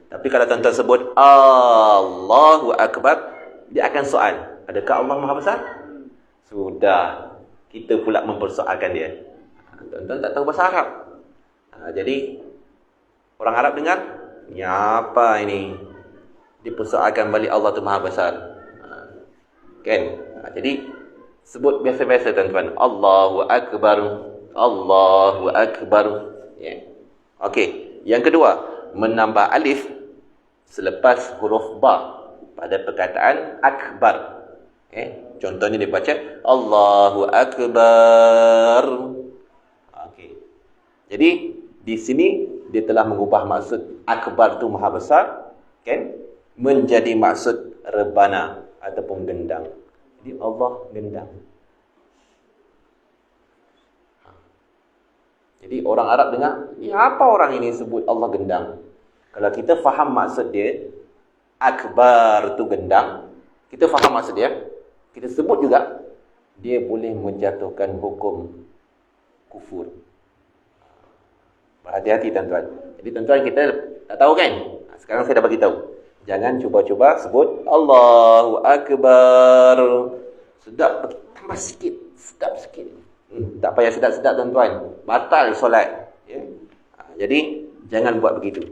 Tapi kalau tuan-tuan sebut Allahu Akbar, dia akan soal, adakah Allah Maha Besar? Sudah, kita pula mempersoalkan dia. Tuan-tuan tak tahu bahasa Arab. Jadi orang Arab dengar, ni apa ini? Dipersoalkan balik Allah tu Maha Besar. Kan? Jadi sebut biasa-biasa tuan-tuan. Allahu Akbar. Allahu Akbar. Okey, yang kedua, menambah alif selepas huruf ba pada perkataan akbar. Contohnya dibaca Allahu Akbar. Okey. Jadi di sini dia telah mengubah maksud akbar tu Maha Besar, kan, menjadi maksud rebana ataupun gendang. Jadi Allah gendang. Jadi orang Arab dengar, apa orang ini sebut Allah gendang? Kalau kita faham maksud dia, akbar tu gendang, kita faham maksud dia, kita sebut juga, dia boleh menjatuhkan hukum kufur. Berhati-hati tuan-tuan. Jadi tuan-tuan kita tak tahu kan? Sekarang saya dah bagi tahu. Jangan cuba-cuba sebut Allahu Akbar. Sedap, tambah sikit, sedap sikit. Tak payah sedap-sedap tuan-tuan. Batal solat. Jadi jangan buat begitu.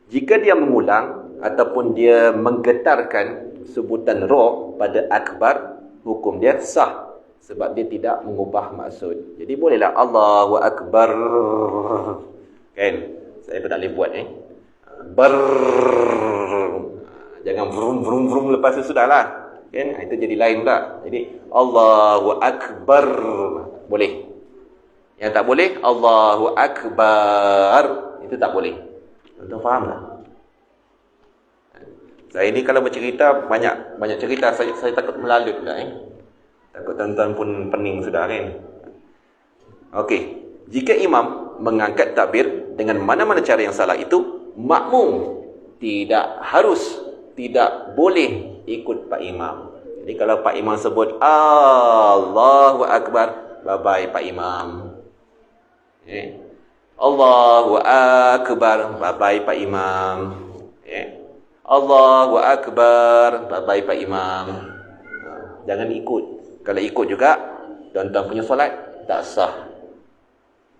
Jika dia mengulang ataupun dia menggetarkan sebutan ra pada akbar, hukum dia sah sebab dia tidak mengubah maksud. Jadi bolehlah Allahu Akbar. Kan? Saya pun tak boleh buat akbar. Jangan vrum vrum vrum lepas tu sudahlah. Kan? Itu jadi lain pula. Jadi Allahu akbar. Boleh. Yang tak boleh Allahu akbar. Itu tak boleh. Tuan faham tak? Saya ni kalau bercerita banyak cerita, saya takut melalut pula Takut tuan-tuan pun pening sudah kan. Okey. Jika imam mengangkat takbir dengan mana-mana cara yang salah itu, makmum tidak boleh ikut Pak Imam. Jadi kalau Pak Imam sebut Allahu Akbar, bye-bye Pak Imam. Allahu Akbar, bye-bye Pak Imam. Allahu Akbar, bye-bye Pak Imam. Jangan ikut. Kalau ikut juga, tuan-tuan punya solat tak sah.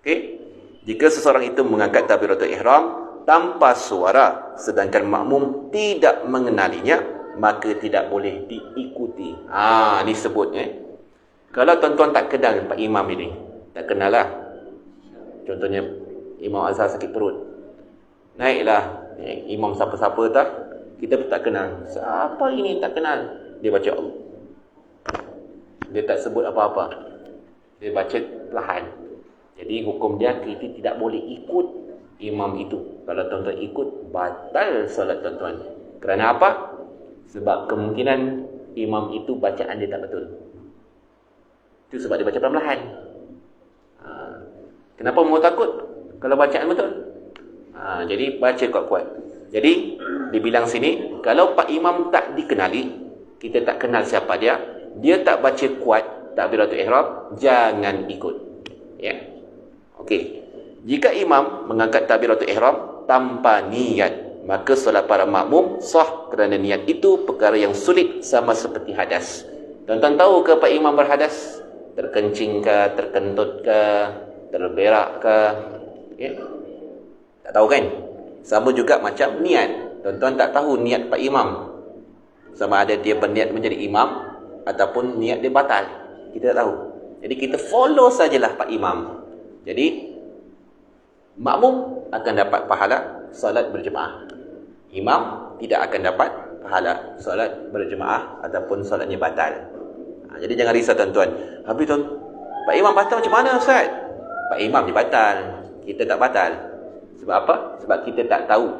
Okey? Jika seseorang itu mengangkat takbiratul ihram tanpa suara sedangkan makmum tidak mengenalinya, maka tidak boleh diikuti. Ni sebutnya. Kalau tuan-tuan tak kenal Pak Imam ini, tak kenal lah. Contohnya Imam Azhar sakit perut. Naiklah imam siapa-siapa tak, kita pun tak kenal. Siapa ini tak kenal? Dia baca Allah. Dia tak sebut apa-apa. Dia baca perlahan. Jadi hukum dia kita tidak boleh ikut imam itu. Kalau tuan-tuan ikut, batal solat tuan-tuan. Kerana apa? Sebab kemungkinan imam itu bacaan dia tak betul. Itu sebab dia baca perlahan. Kenapa mau takut kalau bacaan betul? Jadi baca kuat-kuat. Jadi dibilang sini, kalau Pak Imam tak dikenali, kita tak kenal siapa dia tak baca kuat takbiratul ihram, jangan ikut. Ya. Okey. Jika imam mengangkat takbiratul ihram tanpa niat, maka solat para makmum sah kerana niat itu perkara yang sulit sama seperti hadas. Tuan-tuan tahu ke Pak Imam berhadas? Terkencing ke, terkentut ke, terberak ke? Ya? Tak tahu kan? Sama juga macam niat. Tuan-tuan tak tahu niat Pak Imam. Sama ada dia berniat menjadi imam ataupun niat dia batal. Kita tak tahu. Jadi kita follow sajalah Pak Imam. Jadi makmum akan dapat pahala solat berjemaah. Imam tidak akan dapat pahala solat berjemaah ataupun solatnya batal. Jadi jangan risau tuan-tuan. Habis Pak Imam batal macam mana Ustaz? Pak Imam dia batal, kita tak batal. Sebab apa? Sebab kita tak tahu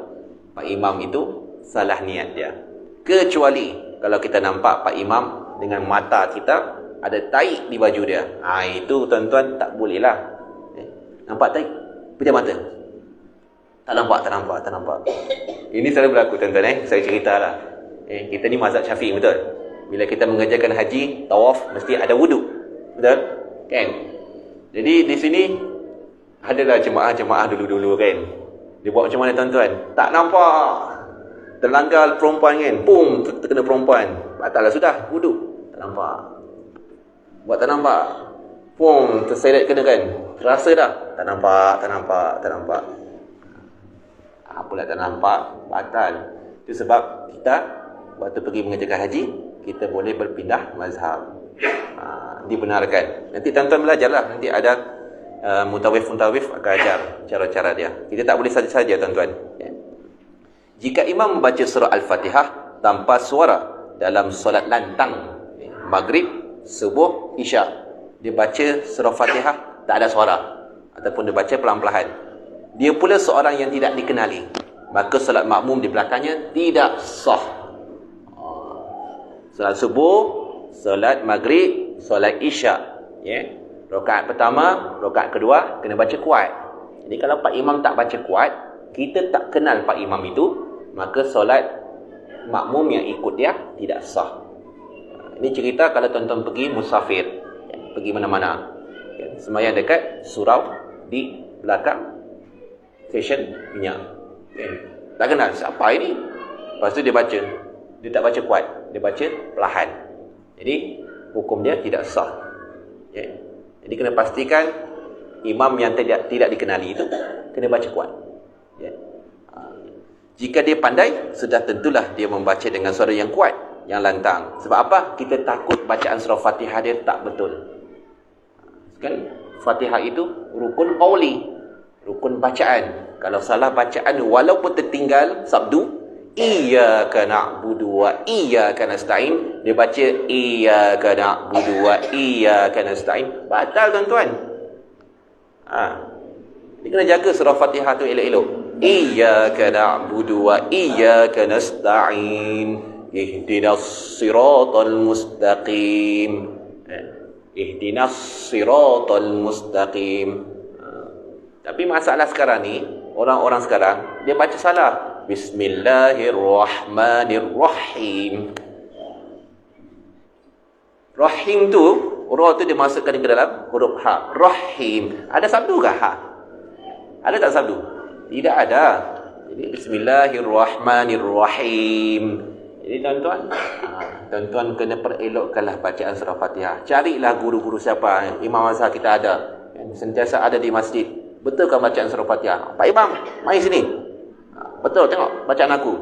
Pak Imam itu salah niat dia. Kecuali kalau kita nampak Pak Imam dengan mata kita ada tahi di baju dia. Itu tuan-tuan tak boleh lah. Nampak tahi? Pejam mata. Tak nampak. Ini selalu berlaku tuan-tuan Saya ceritalah. Kita ni mazhab Syafi'i betul. Bila kita mengerjakan haji, tawaf mesti ada wuduk. Betul? Kan? Jadi di sini adalah jemaah-jemaah dulu-dulu kan. Dia buat macam mana tuan-tuan? Tak nampak. Terlanggar perempuan kan. Pum, terkena perempuan. Batal lah sudah wuduk. Tak nampak. Buat tak nampak. Pum, terseret kena kan. Terasa dah. Tak nampak. Apalah tak nampak. Batal. Itu sebab kita waktu pergi mengerjakan haji, kita boleh berpindah mazhab. Dibenarkan. Nanti tuan-tuan belajarlah. Nanti ada mutawif akan ajar cara-cara dia. Kita tak boleh saja-saja tuan-tuan. Jika imam membaca surah Al-Fatihah tanpa suara dalam solat lantang, maghrib, subuh, isyak, dia baca surah Fatihah tak ada suara ataupun dia baca pelan-pelan, dia pula seorang yang tidak dikenali, maka solat makmum di belakangnya tidak sah. Solat subuh, solat maghrib, solat isyak, rakaat pertama, rakaat kedua kena baca kuat. Jadi kalau Pak Imam tak baca kuat, kita tak kenal Pak Imam itu, maka solat makmum yang ikut dia tidak sah. Ini cerita kalau tuan-tuan pergi musafir, pergi mana-mana, sembahyang dekat surau di belakang stesen minyak, tak kenal siapa ini. Lepas tu dia baca, dia tak baca kuat, dia baca perlahan. Jadi hukum dia tidak sah. Jadi kena pastikan imam yang tidak dikenali itu kena baca kuat. Jika dia pandai, sudah tentulah dia membaca dengan suara yang kuat, yang lantang. Sebab apa? Kita takut bacaan surah Fatihah dia tak betul. Kan Fatihah itu rukun qauli, rukun bacaan. Kalau salah bacaan walaupun tertinggal sabdu iyyaka na'budu wa iyyaka nasta'in, dia baca iyyaka na'budu wa iyyaka nasta'in, batal tuan-tuan. Dia kena jaga surah Fatihah tu elok-elok. Iyyaka na'budu wa iyyaka nasta'in ihdinas siratal mustaqim. Ihdinas siratal mustaqim. Tapi masalah sekarang ni, orang-orang sekarang dia baca salah. Bismillahirrahmanirrahim. Rahim tu, ra tu dia masukkan ke dalam huruf ha. Rahim. Ada sabdu ke ha? Ada tak sabdu? Tidak ada. Jadi Bismillahirrahmanirrahim. Jadi tuan-tuan kena perelokkanlah bacaan surah Fatihah. Carilah guru-guru siapa, imam mazhab kita ada, yang sentiasa ada di masjid. Betulkah bacaan surah Fatihah? Pak Imam, mari sini. Betul, tengok bacaan aku.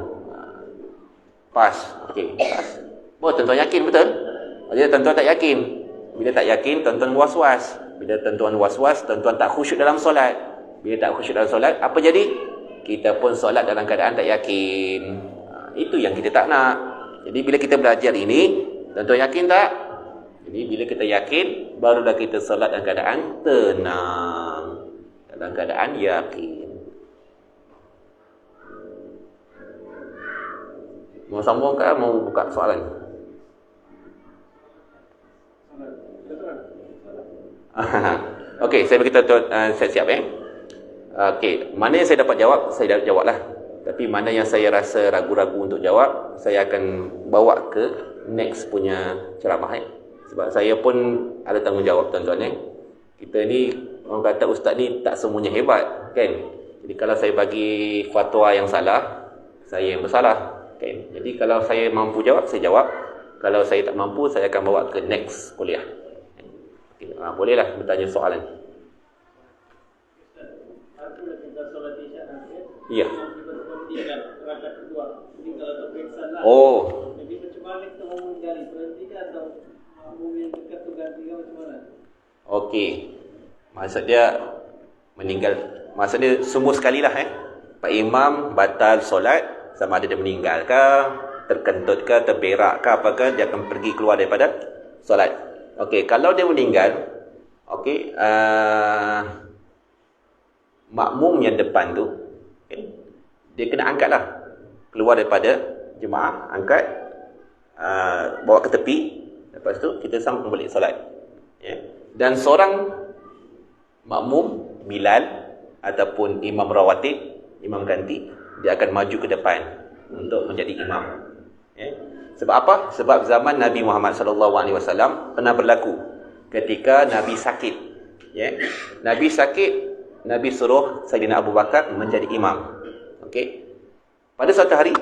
Pas. Okey, pas. Oh, tuan-tuan yakin betul? Jadi tuan-tuan tak yakin. Bila tak yakin, tuan-tuan was-was. Bila tuan-tuan was-was, tuan-tuan tak khusyuk dalam solat. Bila tak khusyuk dalam solat, apa jadi? Kita pun solat dalam keadaan tak yakin. Itu yang kita tak nak. Jadi bila kita belajar ini, tuan-tuan yakin tak? Jadi bila kita yakin, barulah kita solat dalam keadaan tenang, dalam keadaan yakin. Mau sambung ke? Mau buka soalan? Okey, saya beritahu saya siap Okey, mana yang saya dapat jawab, saya dah jawab lah. Tapi mana yang saya rasa ragu-ragu untuk jawab, saya akan bawa ke next punya ceramah Sebab saya pun ada tanggungjawab tuan-tuan Kita ni, orang kata ustaz ni tak semuanya hebat kan. Jadi kalau saya bagi fatwa yang salah, saya yang bersalah kan. Jadi kalau saya mampu jawab, saya jawab. Kalau saya tak mampu, saya akan bawa ke next kuliah. Okay. Bolehlah bertanya soalan. Ya. Oh. Jadi macam mana kita mau menggali, berhenti atau makmum yang dekat tu ganti macam mana? Okey. Maksud dia meninggal, maksud dia semua sekali lah Pak Imam batal solat, sama ada dia meninggal ke, terkentut ke, terberak ke, apakah dia akan pergi keluar daripada solat. Okey, kalau dia meninggal, okey, makmum yang depan tu, okay, dia kena angkatlah keluar daripada jemaah, angkat, bawa ke tepi, lepas tu kita sambung balik solat. Dan seorang makmum, Bilal ataupun imam rawatib, imam ganti, dia akan maju ke depan untuk menjadi imam. Sebab apa? Sebab zaman Nabi Muhammad SAW pernah berlaku ketika Nabi sakit. Nabi sakit, Nabi suruh Sayyidina Abu Bakar menjadi imam. Okey. Pada suatu hari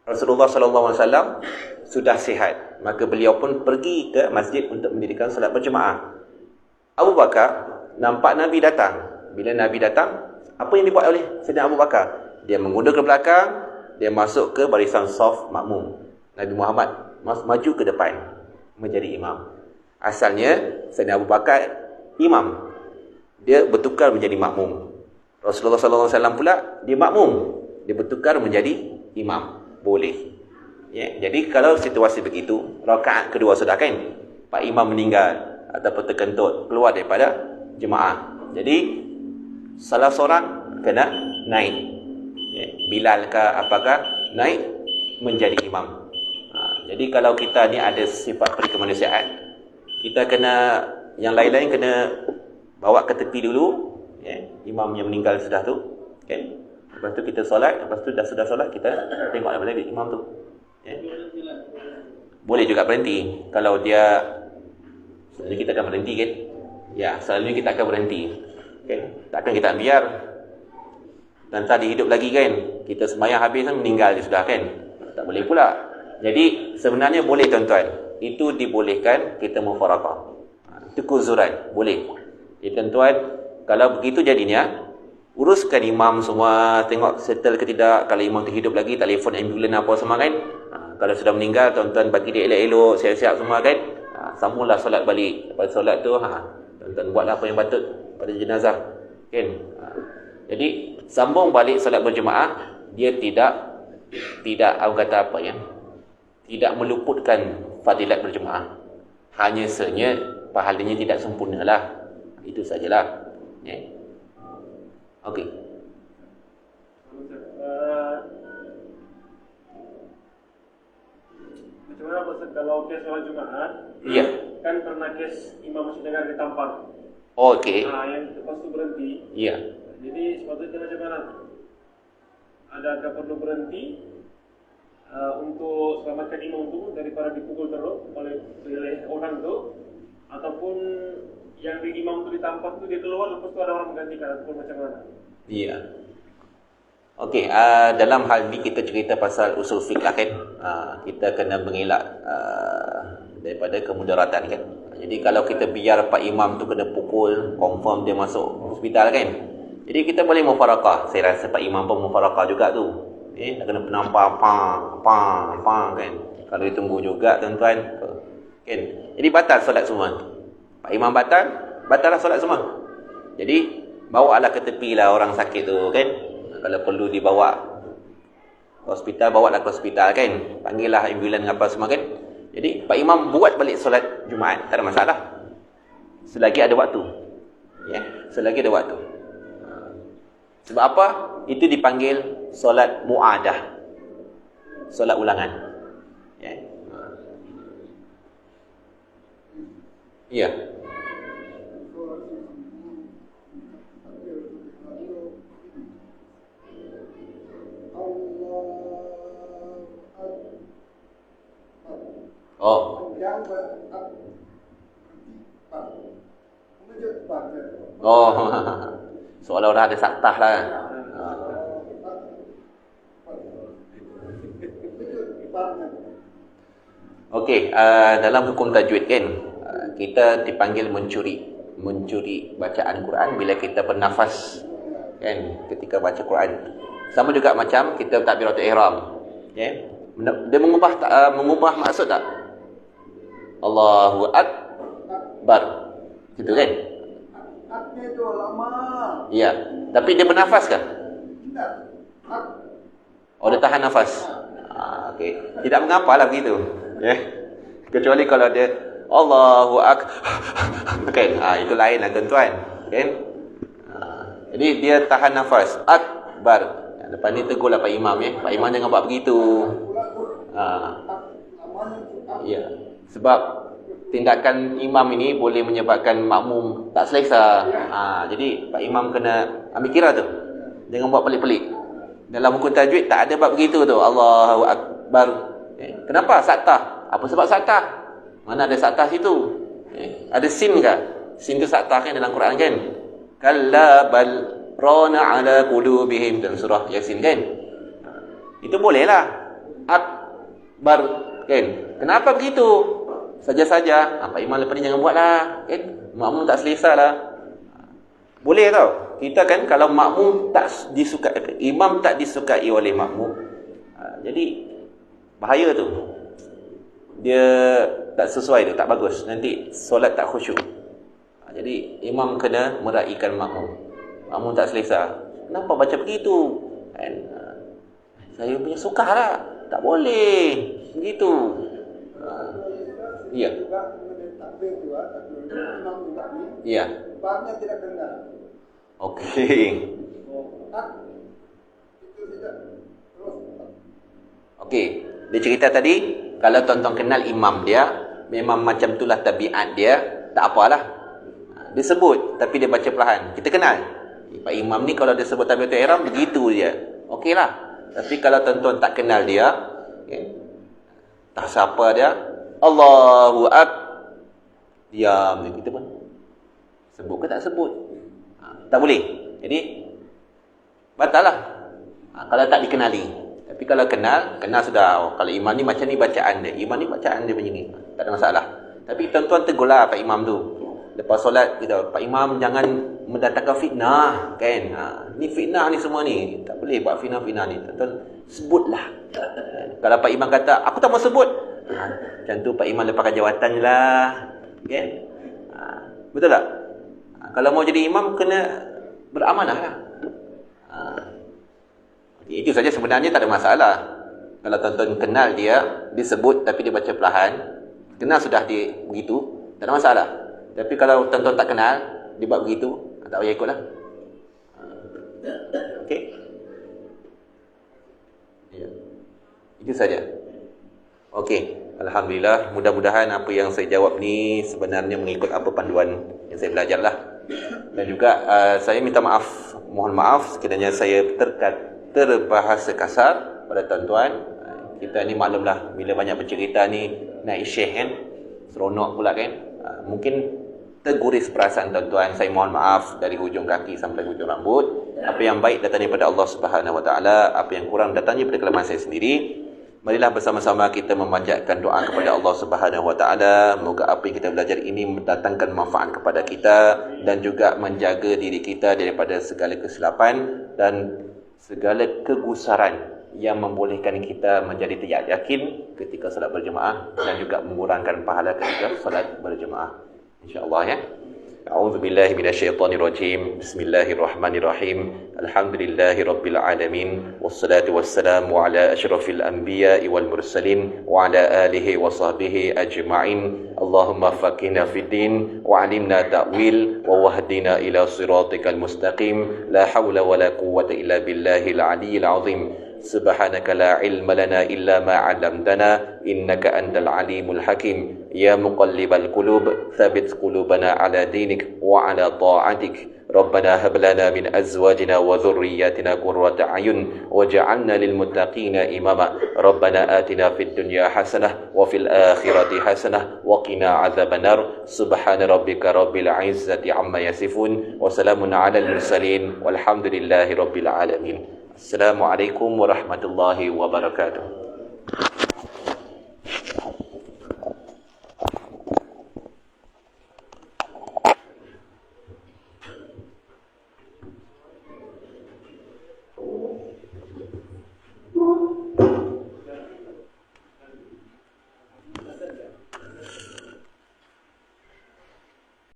Rasulullah SAW sudah sihat, maka beliau pun pergi ke masjid untuk mendirikan solat berjemaah. Abu Bakar nampak Nabi datang. Bila Nabi datang, apa yang dibuat oleh Sayyidina Abu Bakar? Dia mengundur ke belakang, dia masuk ke barisan saf makmum. Nabi Muhammad maju ke depan menjadi imam. Asalnya Sayyidina Abu Bakar imam, dia bertukar menjadi makmum. Rasulullah SAW pula dia makmum, dia bertukar menjadi imam. Boleh. Jadi kalau situasi begitu, rakaat kedua sudah kan, Pak Imam meninggal ataupun terkentut, keluar daripada jemaah. Jadi salah seorang kena naik. Bilal ke apakah naik menjadi imam. Jadi kalau kita ni ada sifat perikemanusiaan, kita kena, yang lain-lain kena bawa ke tepi dulu, imam yang meninggal sudah tu, kan? Lepas tu kita solat, lepas tu dah sudah solat, kita tengok mana dia imam tu. Boleh juga berhenti. Kalau dia, selalunya kita akan berhenti kan? Ya, selalunya kita akan berhenti. Okay? Takkan kita biar dan tadi hidup lagi kan? Kita sembahyang habis kan meninggal dia sudah kan? Tak boleh pula. Jadi sebenarnya boleh tuan-tuan. Itu dibolehkan kita mufaraqah. Itu kuzuran, boleh. Jadi tuan-tuan, kalau begitu jadinya, uruskan imam semua, tengok settle ke tidak. Kalau imam tu hidup lagi, telefon ambulans apa semua kan. Kalau sudah meninggal, tuan-tuan bagi dia elok-elok, siap-siap semua kan. Sambunglah solat balik. Lepas solat tu, tuan-tuan buatlah apa yang patut pada jenazah kan. Jadi sambung balik solat berjemaah, dia tidak orang kata apa ya, tidak meluputkan fadilat berjemaah. Hanya saja pahalanya tidak sempurna lah. Itu sajalah. Ya. Okey. Macam mana Ustaz kalau kes solat Jumaat? Ya. Kan pernah kes imam masih dengar di tampar. Okey. Yang lepas tu berhenti. Ya. Jadi sepatutnya macam mana? Adakah perlu berhenti untuk selamatkan imam tu daripada dipukul terus oleh orang tu, ataupun yang di imam tu ditampar tu dia keluar lepas tu ada orang menggantikan, ataupun macam mana? Ya. Okey, dalam hal ni kita cerita pasal usul fiqh lah kan. Kita kena mengelak daripada kemudaratan kan. Jadi kalau kita biar Pak Imam tu kena pukul, confirm dia masuk hospital kan. Jadi kita boleh mufarakah. Saya rasa Pak Imam pun mufarakah juga tu. Nak kena penampar pang kan. Kalau ditunggu juga tuan-tuan kan. Jadi batal solat semua. Pak Imam batal lah solat semua. Jadi bawalah ke tepi lah orang sakit tu kan. Kalau perlu dibawa ke hospital, bawa lah ke hospital kan. Panggil lah ambulan apa semua kan. Jadi Pak Imam buat balik solat Jumaat, tak ada masalah. Selagi ada waktu. Ya, selagi ada waktu. Sebab apa? Itu dipanggil solat mu'adah. Solat ulangan. Ya. Ya. Oh. Oh. Seolah-olah ada saktah lah. Okey, dalam hukum tajwid kan, kita dipanggil mencuri bacaan Quran bila kita bernafas kan, ketika baca Quran. Sama juga macam kita takbiratul ihram. Ya. Dia mengubah maksud tak? Allahu Akbar. Gitu kan? Aknya tu lama. Ya. Tapi dia bernafas kah? Tidak. Oh, dia tahan nafas. Okey. Tidak mengapa lah begitu. Ya. Kecuali kalau dia Allahu Akbar. Kan? Itu lain lah tuan-tuan. Kan? Jadi dia tahan nafas. Akbar. Lepas ni tegurlah Pak Imam ya. Pak Imam jangan buat begitu. Ya. Sebab tindakan imam ini boleh menyebabkan makmum tak selesa. Jadi Pak Imam kena ambil kira tu. Jangan buat pelik-pelik. Dalam hukum tajwid tak ada bab begitu tu. Allahu Akbar. Kenapa saktah? Apa sebab saktah? Mana ada saktah situ? Ada sin ke? Sin tu saktah kan dalam Quran kan? Kalla bal rana ala qulubihim, dalam surah Yasin kan. Itu bolehlah akbar kan. Kenapa begitu? Saja-saja. Pak Imam lepas ni jangan buatlah kan. Makmum tak selesa lah. Boleh tau. Kita kan kalau makmum tak disukai, imam tak disukai oleh makmum, jadi bahaya tu. Dia tak sesuai tu, tak bagus. Nanti solat tak khusyuk. Jadi imam kena meraihkan makmum. Makmum tak selesa. Kenapa baca begitu? Kan? Saya punya suka lah. Tak boleh. Begitu. Ya. Ya. Barnya tidak dengar. Okey. Okey. Dia cerita tadi, kalau tuan-tuan kenal imam dia, memang macam itulah tabiat dia, tak apalah. Dia sebut, tapi dia baca perlahan. Kita kenal. Pak Imam ni kalau dia sebut takbiratul ihram begitu je. Okeylah. Tapi kalau tuan-tuan tak kenal dia, okay, tak siapa dia, Allahu Akbar. Diam kita pun. Sebut ke tak sebut? Tak boleh. Jadi batal lah. Kalau tak dikenali. Tapi kalau kenal sudah. Oh, kalau imam ni macam ni bacaan dia. Imam ni bacaan dia macam ni. Tak ada masalah. Tapi tuan-tuan tegurlah Pak Imam tu. Lepas solat kita, Pak Imam jangan mendatangkan fitnah kan. Ni fitnah ni semua ni. Tak boleh buat fitnah-fitnah ni. Tuan-tuan sebutlah. Kalau Pak Imam kata aku tak mau sebut, macam tu Pak Imam lepaskan jawatan je lah. Kan? Betul tak? Kalau mau jadi imam kena beramanah lah. Itu saja sebenarnya tak ada masalah. Kalau tuan-tuan kenal dia, disebut tapi dia baca perlahan, kenal sudah dia begitu, tak ada masalah. Tapi kalau tuan-tuan tak kenal, dia buat begitu, tak payah ikutlah. Okey? Ya. Itu saja. Okey. Alhamdulillah, mudah-mudahan apa yang saya jawab ni sebenarnya mengikut apa panduan yang saya belajar lah. Dan juga saya minta maaf, mohon maaf sekiranya saya terbahasa kasar pada tuan-tuan. Kita ni maklumlah, bila banyak bercerita ni naik syekh kan, seronok pula kan. Mungkin terguris perasaan tuan-tuan. Saya mohon maaf dari hujung kaki sampai hujung rambut. Apa yang baik datang daripada Allah Subhanahu Wa Taala, apa yang kurang datangnya daripada kelemahan saya sendiri. Marilah bersama-sama kita memanjatkan doa kepada Allah Subhanahu Wa Taala. Moga apa yang kita belajar ini mendatangkan manfaat kepada kita dan juga menjaga diri kita daripada segala kesilapan dan segala kegusaran yang membolehkan kita menjadi tidak yakin ketika salat berjemaah dan juga mengurangkan pahala ketika salat berjemaah. InsyaAllah ya. A'udzu billahi minasyaitonir rajim. Bismillahirrahmanirrahim. Alhamdulillahi rabbil alamin. Wassalatu wassalamu ala asyrafil anbiya'i wal mursalin wa ala alihi wa sahbihi ajma'in. Allahumma faqihna fid din wa 'allimna ta'wil wa wahdina ila siratikal mustaqim. La haula wa la quwwata illa billahil 'aliyyil 'azim. سبحانك لا علم لنا إلا ما علمتنا إنك أنت العليم الحكيم يا مقلب القلوب ثبت قلوبنا على دينك وعلى طاعتك ربنا هب لنا من أزواجنا وذرياتنا قرة أعين واجعلنا للمتقين إماما ربنا آتنا في الدنيا حسنة وفي الآخرة حسنة وقنا عذاب النار سبحان ربك رب العزة عما يصفون وسلام على المرسلين والحمد لله رب العالمين. Assalamualaikum warahmatullahi wabarakatuh.